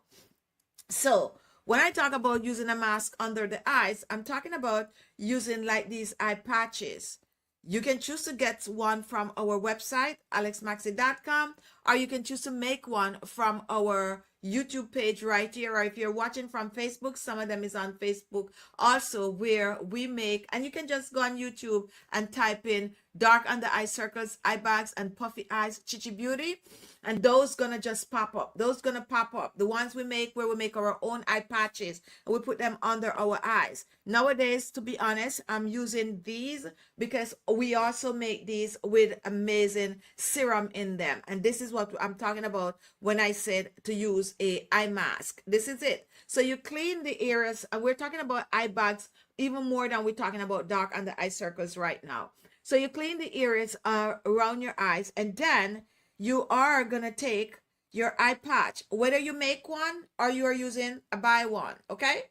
So when I talk about using a mask under the eyes, I'm talking about using like these eye patches. You can choose to get one from our website, alexmaxey.com, or you can choose to make one from our YouTube page right here. Or if you're watching from Facebook, some of them is on Facebook also, where we make, and you can just go on YouTube and type in dark under eye circles, eye bags, and puffy eyes, Chichi Beauty. And those gonna just pop up. Those gonna pop up. The ones we make where we make our own eye patches and we put them under our eyes. Nowadays, to be honest, I'm using these because we also make these with amazing serum in them. And this is what I'm talking about when I said to use a eye mask. This is it. So you clean the areas, and we're talking about eye bags even more than we're talking about dark under eye circles right now. So you clean the areas around your eyes, and then you are going to take your eye patch, whether you make one or you are using a buy one, okay?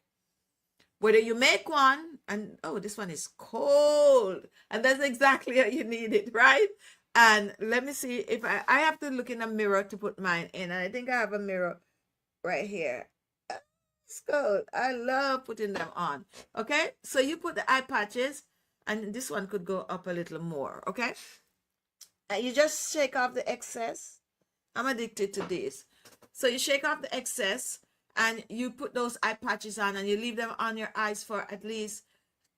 Whether you make one, and oh, this one is cold, and that's exactly how you need it, right? And let me see if I have to look in a mirror to put mine in, and I think I have a mirror right here. It's cold. I love putting them on. Okay, so you put the eye patches, and this one could go up a little more. Okay, and you just shake off the excess. I'm addicted to this. So you shake off the excess and you put those eye patches on and you leave them on your eyes for at least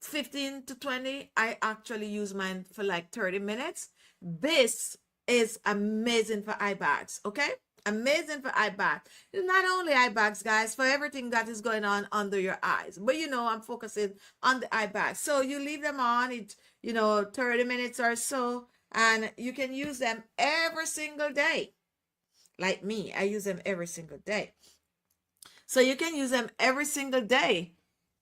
15 to 20. I actually use mine for like 30 minutes. This is amazing for eye bags, okay? Amazing for eye bags. It's not only eye bags, guys, for everything that is going on under your eyes. But you know, I'm focusing on the eye bags. So you leave them on it, 30 minutes or so, and you can use them every single day. Like me, I use them every single day. So you can use them every single day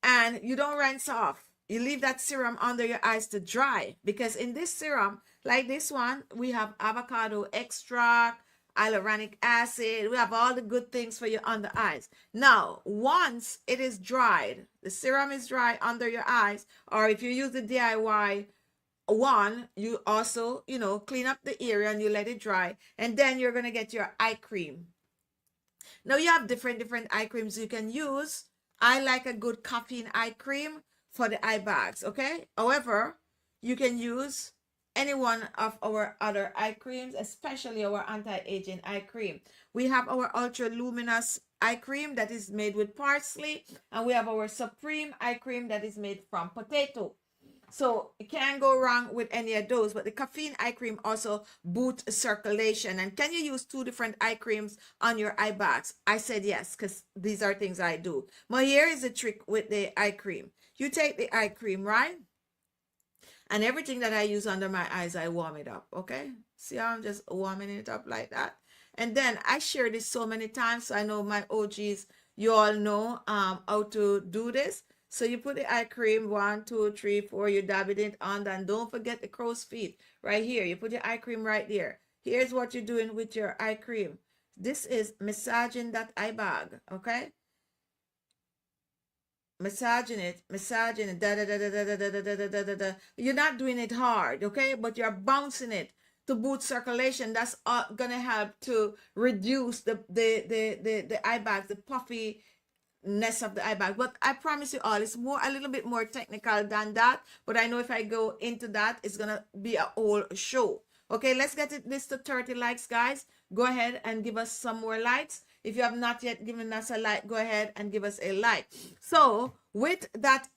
and you don't rinse off. You leave that serum under your eyes to dry, because in this serum, like this one, we have avocado extract, hyaluronic acid. We have all the good things for you on the eyes. Now, once it is dried, the serum is dry under your eyes, or if you use the DIY one, you also, clean up the area and you let it dry, and then you're going to get your eye cream. Now you have different eye creams you can use. I like a good caffeine eye cream for the eye bags, okay? However, you can use any one of our other eye creams, especially our anti-aging eye cream. We have our ultra luminous eye cream that is made with parsley, and we have our supreme eye cream that is made from potato. So you can't go wrong with any of those. But the caffeine eye cream also boosts circulation. And can you use two different eye creams on your eye bags? I said yes, because these are things I do. But here is the trick with the eye cream. You take the eye cream, right? And everything that I use under my eyes, I warm it up, okay? See how I'm just warming it up like that? And then I share this so many times, so I know my OGs, you all know how to do this. So you put the eye cream, 1, 2, 3, 4, you dab it on, and don't forget the crow's feet right here. You put your eye cream right there. Here's what you're doing with your eye cream. This is massaging that eye bag, okay? Massaging it, da da da da da da da da da da da. You're not doing it hard, okay? But you're bouncing it to boost circulation. That's gonna help to reduce the eye bags, the puffy of the eye bag. But I promise you all, it's a little bit more technical than that. But I know if I go into that, it's gonna be a whole show. Okay, let's get this to 30 likes, guys. Go ahead and give us some more likes. If you have not yet given us a like, go ahead and give us a like. So with that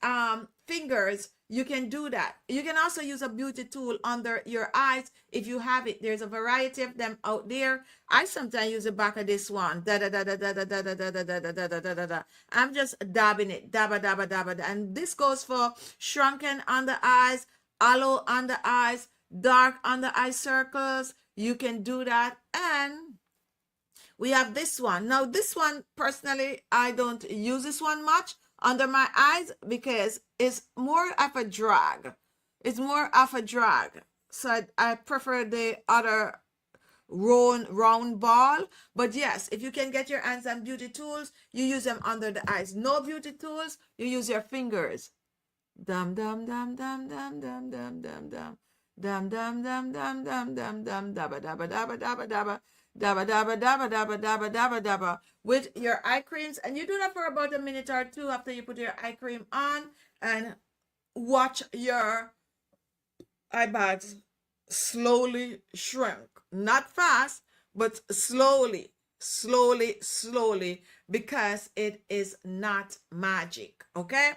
fingers, you can do that. You can also use a beauty tool under your eyes if you have it. There's a variety of them out there. I sometimes use the back of this one. Da da da da da da da da da da da da da da da da. I'm just dabbing it. Dabba dabba dabba. And this goes for shrunken under eyes, hollow under eyes, dark under eye circles. You can do that. And we have this one. Now, this one, personally, I don't use this one much under my eyes because it's more of a drag. It's more of a drag. So I prefer the other round ball. But yes, if you can get your hands on beauty tools, you use them under the eyes. No beauty tools, you use your fingers. Dum dum dum dum dum dum dum dum dum. Dum dum dum dum dum dum dum dabba dabba dabba dabba dabba. Dabba dabba dabba dabba dabba dabba dabba with your eye creams, and you do that for about a minute or two after you put your eye cream on, and watch your eye bags slowly shrink. Not fast, but slowly, slowly, because it is not magic, okay?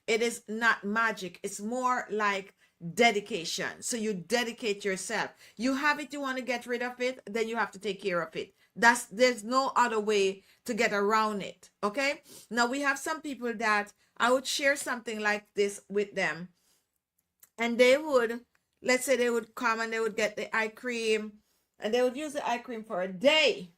It is not magic. It's more like dedication. So you dedicate yourself. You have it, you want to get rid of it, then you have to take care of it. There's no other way to get around it. Okay. Now we have some people that I would share something like this with them, and they would, let's say they would come and they would get the eye cream, and they would use the eye cream for a day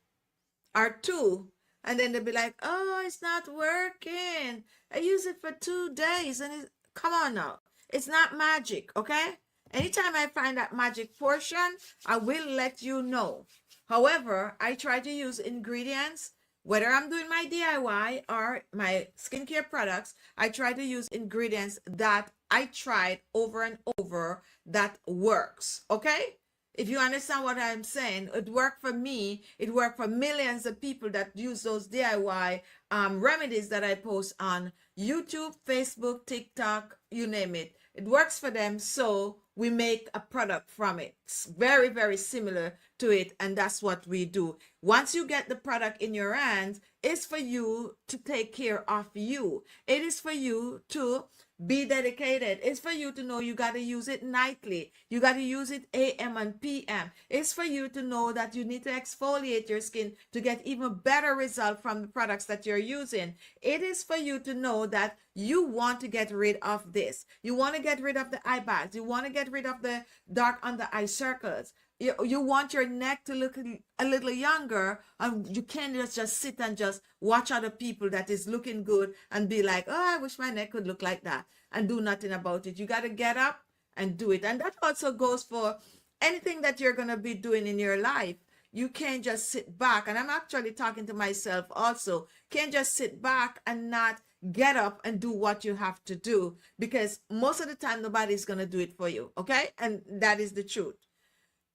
or two, and then they'd be like, oh, it's not working. I use it for 2 days, and come on now. It's not magic, okay? Anytime I find that magic portion, I will let you know. However, I try to use ingredients, whether I'm doing my DIY or my skincare products, I try to use ingredients that I tried over and over that works, okay? If you understand what I'm saying, it worked for me. It worked for millions of people that use those DIY remedies that I post on YouTube, Facebook, TikTok, you name it. It works for them, so we make a product from it. It's very, very similar to it, and that's what we do. Once you get the product in your hands, it's for you to take care of you. It is for you to be dedicated. It's for you to know you got to use it nightly. You got to use it AM and PM. It's for you to know that you need to exfoliate your skin to get even better result from the products that you're using. It is for you to know that you want to get rid of this. You want to get rid of the eye bags. You want to get rid of the dark under eye circles. You want your neck to look a little younger, and you can't just sit and just watch other people that is looking good and be like, oh, I wish my neck could look like that, and do nothing about it. You got to get up and do it. And that also goes for anything that you're going to be doing in your life. You can't just sit back. And I'm actually talking to myself also. Can't just sit back and not get up and do what you have to do, because most of the time nobody's going to do it for you. Okay. And that is the truth.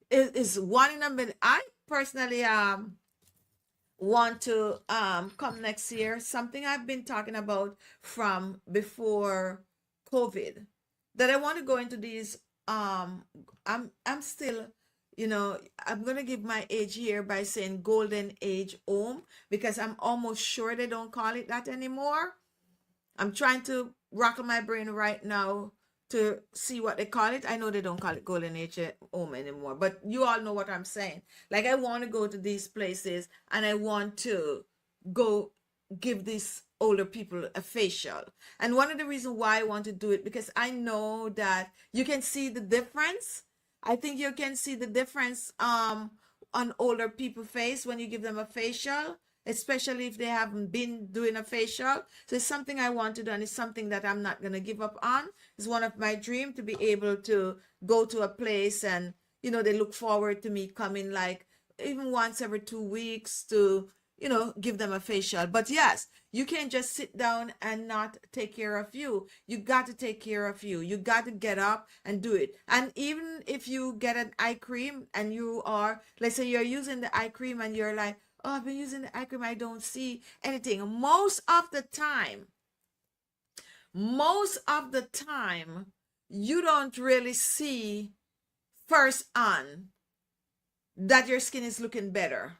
It is one in a minute. I personally want to come next year. Something I've been talking about from before COVID, that I want to go into these I'm still, I'm gonna give my age here by saying golden age home, because I'm almost sure they don't call it that anymore. I'm trying to rackle my brain right now to see what they call it. I know they don't call it golden age home anymore, but you all know what I'm saying. Like, I want to go to these places and I want to go give these older people a facial. And one of the reasons why I want to do it, because I know that you can see the difference. I think you can see the difference on older people's face when you give them a facial, especially if they haven't been doing a facial. So it's something I want to do, and it's something that I'm not going to give up on. It's one of my dreams to be able to go to a place and, they look forward to me coming like even once every 2 weeks to, give them a facial. But yes, you can't just sit down and not take care of you. You got to take care of you. You got to get up and do it. And even if you get an eye cream and you are, let's say you're using the eye cream and you're like, oh, I've been using the eye cream, I don't see anything. Most of the time, you don't really see first on that your skin is looking better,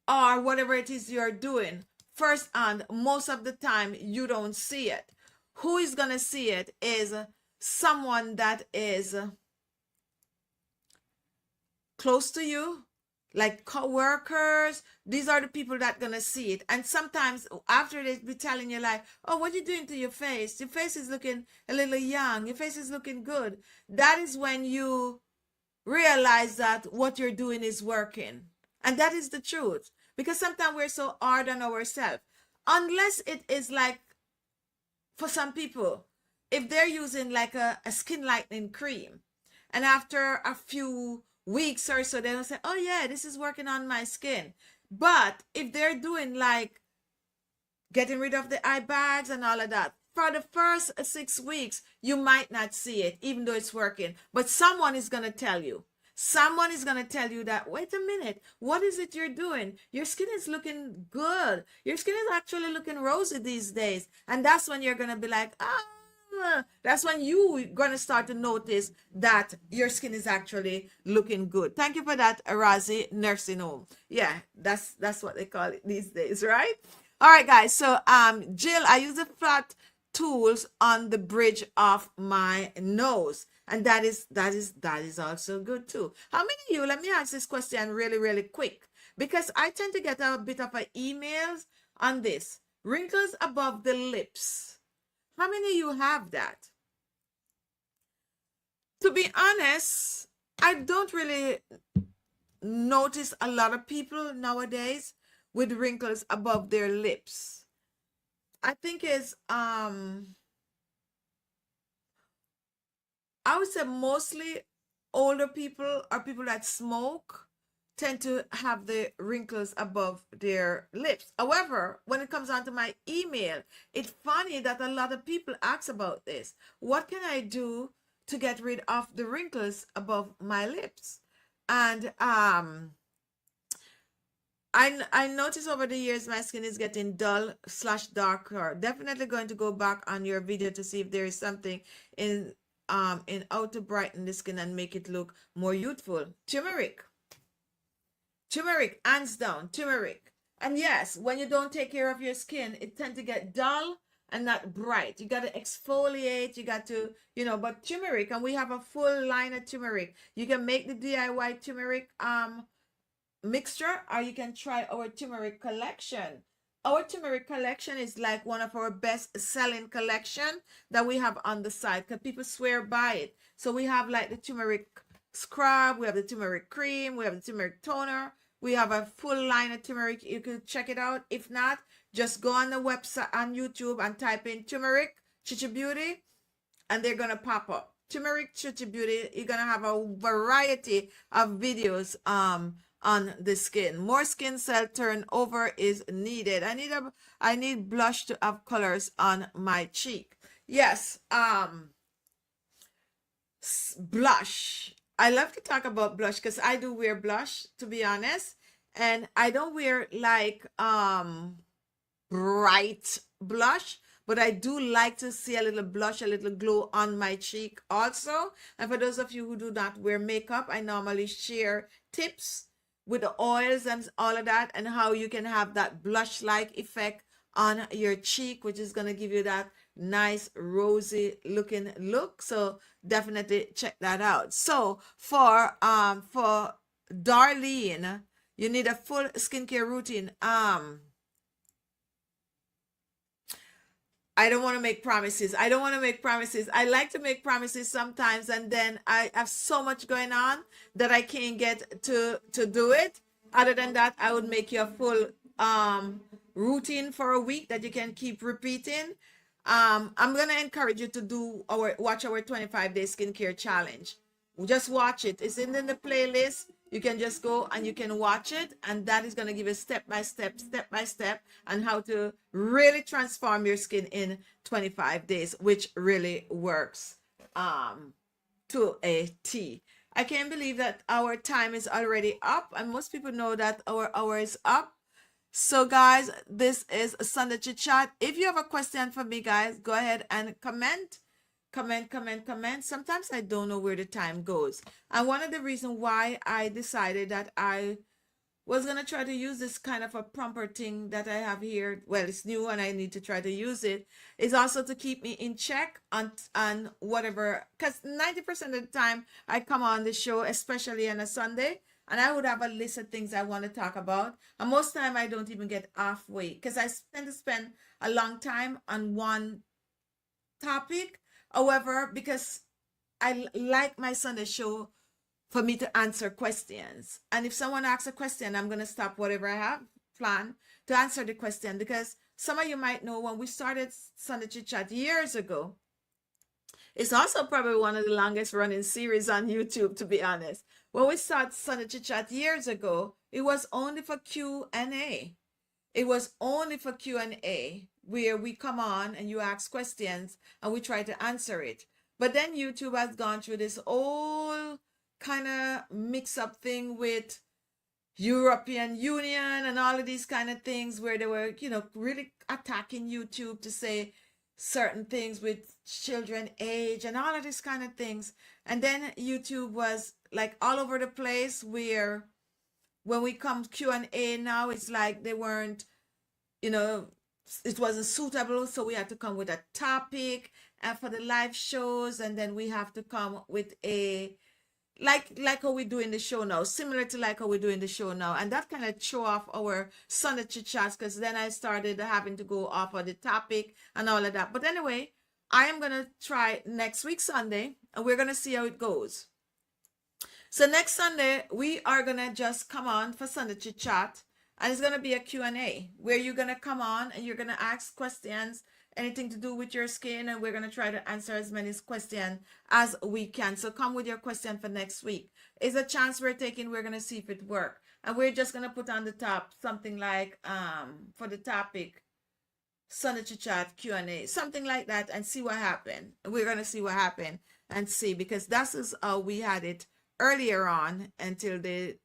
or whatever it is you're doing. First on, most of the time, you don't see it. Who is going to see it is someone that is close to you, like co-workers. These are the people that gonna see it. And sometimes after they be telling you like, oh, what are you doing to your face? Your face is looking a little young. Your face is looking good. That is when you realize that what you're doing is working. And that is the truth. Because sometimes we're so hard on ourselves. Unless it is like, for some people, if they're using like a skin lightening cream, and after a few weeks or so, they'll say, oh yeah, this is working on my skin. But if they're doing like getting rid of the eye bags and all of that, for the first 6 weeks, you might not see it, even though it's working. But someone is going to tell you. Someone is going to tell you that, wait a minute, what is it you're doing? Your skin is looking good. Your skin is actually looking rosy these days. And that's when you're going to be like, that's when you're going to start to notice that your skin is actually looking good. Thank you for that, Arazi Nursing Home. Yeah, that's what they call it these days, right? All right, guys. So, Jill, I use the flat tools on the bridge of my nose. And that is also good too. How many of you, let me ask this question really, really quick, because I tend to get a bit of emails on this. Wrinkles above the lips. How many of you have that? To be honest, I don't really notice a lot of people nowadays with wrinkles above their lips. I think it's I would say mostly older people or people that smoke tend to have the wrinkles above their lips. However, when it comes on to my email, it's funny that a lot of people ask about this. What can I do to get rid of the wrinkles above my lips? And I notice over the years my skin is getting dull slash darker. Definitely going to go back on your video to see if there is something in how to brighten the skin and make it look more youthful. Turmeric, hands down, turmeric. And yes, when you don't take care of your skin, it tends to get dull and not bright. You got to exfoliate, you got to, but turmeric, and we have a full line of turmeric. You can make the DIY turmeric mixture, or you can try our turmeric collection. Our turmeric collection is like one of our best selling collection that we have on the site because people swear by it. So we have like the turmeric scrub, we have the turmeric cream, we have the turmeric toner, we have a full line of turmeric. You can check it out. If not, just go on the website on YouTube and type in turmeric Chichi Beauty and they're gonna pop up. Turmeric Chichi Beauty. You're gonna have a variety of videos on the skin. More skin cell turnover is needed. I need blush to have colors on my cheek. Yes, blush. I love to talk about blush because I do wear blush, to be honest, and I don't wear like bright blush, but I do like to see a little blush, a little glow on my cheek also. And for those of you who do not wear makeup, I normally share tips with the oils and all of that and how you can have that blush like effect on your cheek, which is going to give you that nice rosy looking look. So definitely check that out. So for Darlene, you need a full skincare routine. I don't want to make promises. I don't want to make promises. I like to make promises sometimes, and then I have so much going on that I can't get to do it. Other than that, I would make you a full routine for a week that you can keep repeating. I'm gonna encourage you to watch our 25-day skincare challenge. Just watch it. It's in the playlist. You can just go and you can watch it, and that is going to give you step by step on how to really transform your skin in 25 days, which really works to a T. I can't believe that our time is already up, and most people know that our hour is up. So guys, this is Sunday Chit Chat. If you have a question for me, guys, go ahead and comment. Sometimes I don't know where the time goes. And one of the reasons why I decided that I was going to try to use this kind of a prompter thing that I have here, well, it's new and I need to try to use it, is also to keep me in check on whatever, because 90% of the time I come on the show, especially on a Sunday, and I would have a list of things I want to talk about. And most of the time I don't even get halfway because I tend to spend a long time on one topic. However, because I like my Sunday show for me to answer questions. And if someone asks a question, I'm going to stop whatever I have planned to answer the question. Because some of you might know when we started Sunday Chit Chat years ago, it's also probably one of the longest running series on YouTube, to be honest. When we started Sunday Chit Chat years ago, it was only for Q&A. It was only for Q&A where we come on and you ask questions and we try to answer it. But then YouTube has gone through this whole kind of mix up thing with European Union and all of these kind of things where they were, really attacking YouTube to say certain things with children age and all of these kind of things. And then YouTube was like all over the place where when we come Q&A now, it's like they weren't, it wasn't suitable. So we had to come with a topic for the live shows. And then we have to come with a, like how we do in the show now, similar to like how we do in the show now. And that kind of threw off our Sunday Chit Chats because then I started having to go off of the topic and all of that. But anyway, I am going to try next week Sunday and we're going to see how it goes. So next Sunday, we are going to just come on for Sunday Chit Chat, and it's going to be a Q&A where you're going to come on and you're going to ask questions, anything to do with your skin, and we're going to try to answer as many questions as we can. So come with your question for next week. It's a chance we're taking. We're going to see if it works. And we're just going to put on the top something like, for the topic, Sunday Chit Chat Q&A, something like that, and see what happened. We're going to see what happened and see, because that is how we had it earlier on until they,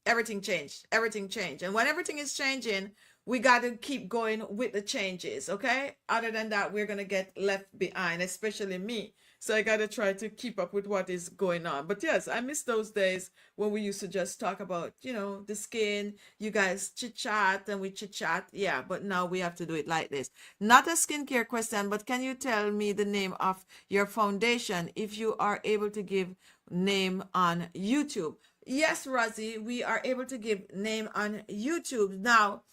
everything changed. Everything changed. And when everything is changing, we got to keep going with the changes, okay? Other than that, we're going to get left behind, especially me. So I got to try to keep up with what is going on. But yes, I miss those days when we used to just talk about, the skin. You guys chit chat and we chit chat. Yeah, but now we have to do it like this. Not a skincare question, but can you tell me the name of your foundation if you are able to give name on YouTube? Yes, Rosie, we are able to give name on YouTube. Now,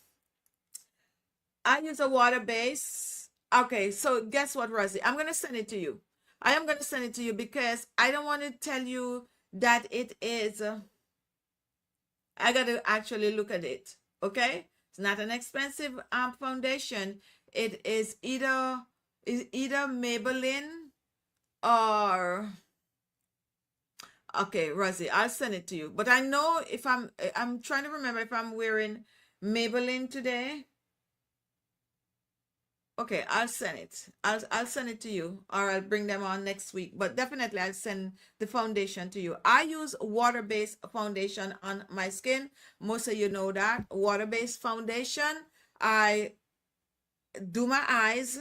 I use a water base. Okay, so guess what, Rosie? I'm going to send it to you. I am going to send it to you because I don't want to tell you that it is. I got to actually look at it. Okay? It's not an expensive foundation. It is either Maybelline or. Okay, Rosie, I'll send it to you. But I know if I'm trying to remember if I'm wearing Maybelline today. Okay, I'll send it. I'll send it to you, or I'll bring them on next week. But definitely I'll send the foundation to you. I use water-based foundation on my skin. Most of you know that. Water-based foundation. I do my eyes.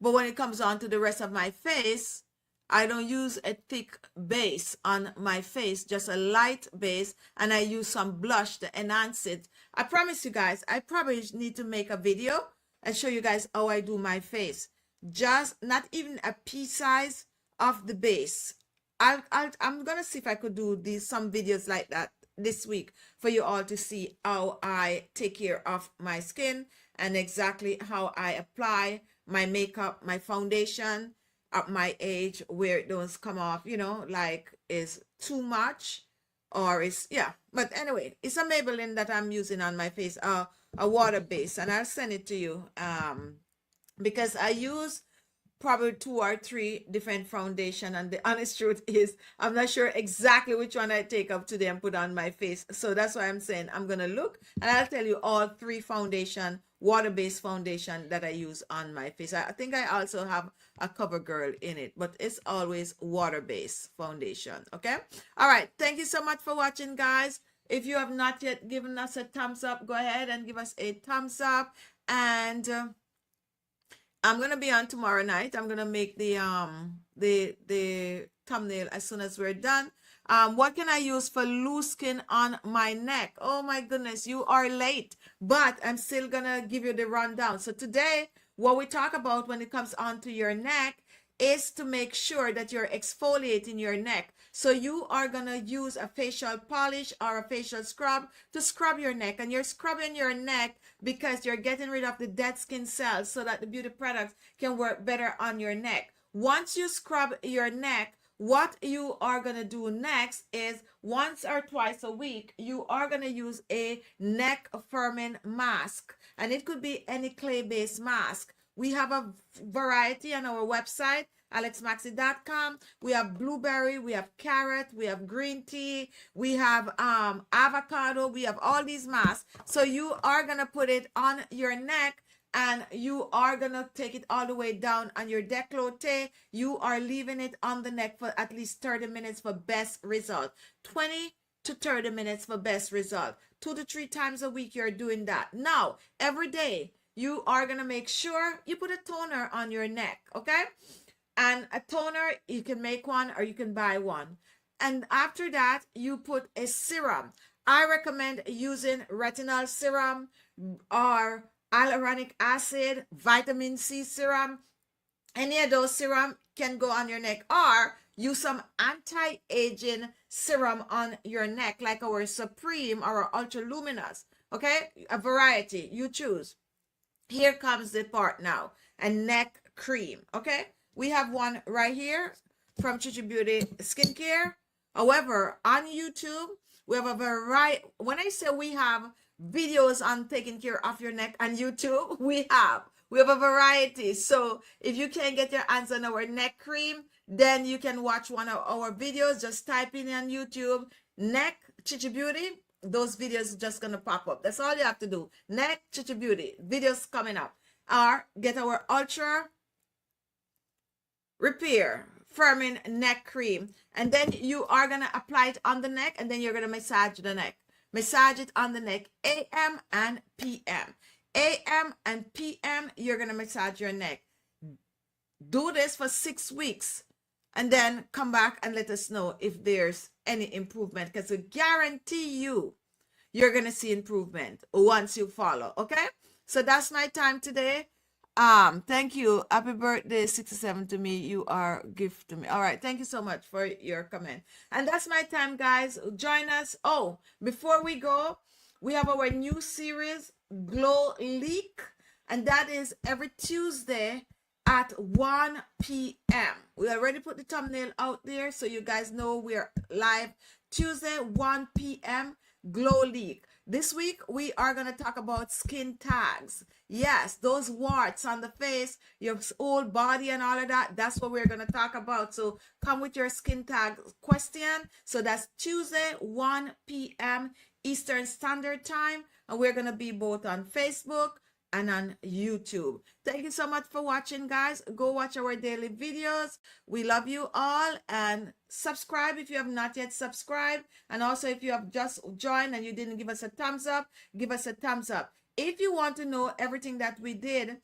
But when it comes on to the rest of my face, I don't use a thick base on my face, just a light base, and I use some blush to enhance it. I promise you guys, I probably need to make a video and show you guys how I do my face. Just not even a pea size of the base. I'm gonna see if I could do some videos like that this week for you all to see how I take care of my skin and exactly how I apply my makeup, my foundation at my age where it doesn't come off, like is too much or is, yeah. But anyway, it's a Maybelline that I'm using on my face, a water base, and I'll send it to you because I use probably 2 or 3 different foundation, and the honest truth is I'm not sure exactly which one I take up today and put on my face. So that's why I'm saying I'm gonna look and I'll tell you all 3 foundation, water-based foundation that I use on my face. I think I also have a CoverGirl in it, but it's always water-based foundation. Okay, all right, thank you so much for watching, guys. If you have not yet given us a thumbs up, go ahead and give us a thumbs up. And I'm gonna be on tomorrow night. I'm gonna make the thumbnail as soon as we're done. What can I use for loose skin on my neck? Oh my goodness, you are late, but I'm still gonna give you the rundown. So today, what we talk about when it comes onto your neck is to make sure that you're exfoliating your neck. So you are gonna use a facial polish or a facial scrub to scrub your neck, and you're scrubbing your neck because you're getting rid of the dead skin cells so that the beauty products can work better on your neck. Once you scrub your neck, what you are going to do next is once or twice a week, you are going to use a neck firming mask, and it could be any clay-based mask. We have a variety on our website, alexmaxi.com. We have blueberry, we have carrot, we have green tea, we have avocado, we have all these masks. So you are going to put it on your neck, and you are going to take it all the way down on your décolleté. You are leaving it on the neck for at least 30 minutes for best result. 20 to 30 minutes for best result. 2 to 3 times a week you're doing that. Now, every day, you are going to make sure you put a toner on your neck, okay? And a toner, you can make one or you can buy one. And after that, you put a serum. I recommend using retinol serum or hyaluronic acid, vitamin C serum. Any of those serum can go on your neck, or use some anti-aging serum on your neck, like our Supreme or our Ultra Luminous. Okay, a variety, you choose. Here comes the part now, a neck cream. Okay, we have one right here from Chichi Beauty Skincare. However, on YouTube, we have a variety. When I say we have videos on taking care of your neck on YouTube, we have a variety. So if you can't get your hands on our neck cream, then you can watch one of our videos. Just type in on YouTube, neck Chichi Beauty. Those videos just gonna pop up. That's all you have to do. Neck Chichi Beauty videos coming up. Or get our Ultra Repair firming neck cream. And then you are going to apply it on the neck, and then you're going to massage the neck. Massage it on the neck, AM and PM. AM and PM, you're going to massage your neck. Do this for 6 weeks and then come back and let us know if there's any improvement, because I guarantee you're going to see improvement once you follow. Okay, so that's my time today. Thank you. Happy birthday 67 to me. You are a gift to me. All right, thank you so much for your comment. And that's my time, guys. Join us. Oh, before we go, we have our new series, Glow Leak, and that is every Tuesday at 1 p.m. We already put the thumbnail out there, so you guys know we're live Tuesday 1 p.m. Glow Leak. This week we are going to talk about skin tags. Yes, those warts on the face, your whole body and all of that. That's what we're going to talk about. So come with your skin tag question. So that's Tuesday 1 p.m. Eastern Standard Time, and we're going to be both on Facebook and on YouTube. Thank you so much for watching, guys. Go watch our daily videos. We love you all, and subscribe if you have not yet subscribed. And also, if you have just joined and you didn't give us a thumbs up, give us a thumbs up. If you want to know everything that we did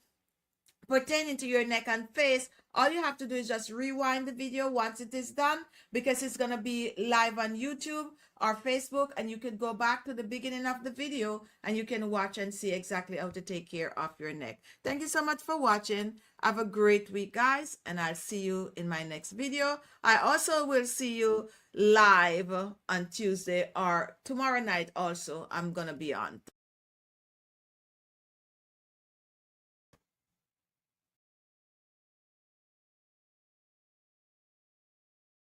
pertaining to your neck and face, all you have to do is just rewind the video once it is done, because it's going to be live on YouTube or Facebook, and you can go back to the beginning of the video and you can watch and see exactly how to take care of your neck. Thank you so much for watching. Have a great week, guys, and I'll see you in my next video. I also will see you live on Tuesday or tomorrow night also. I'm going to be on.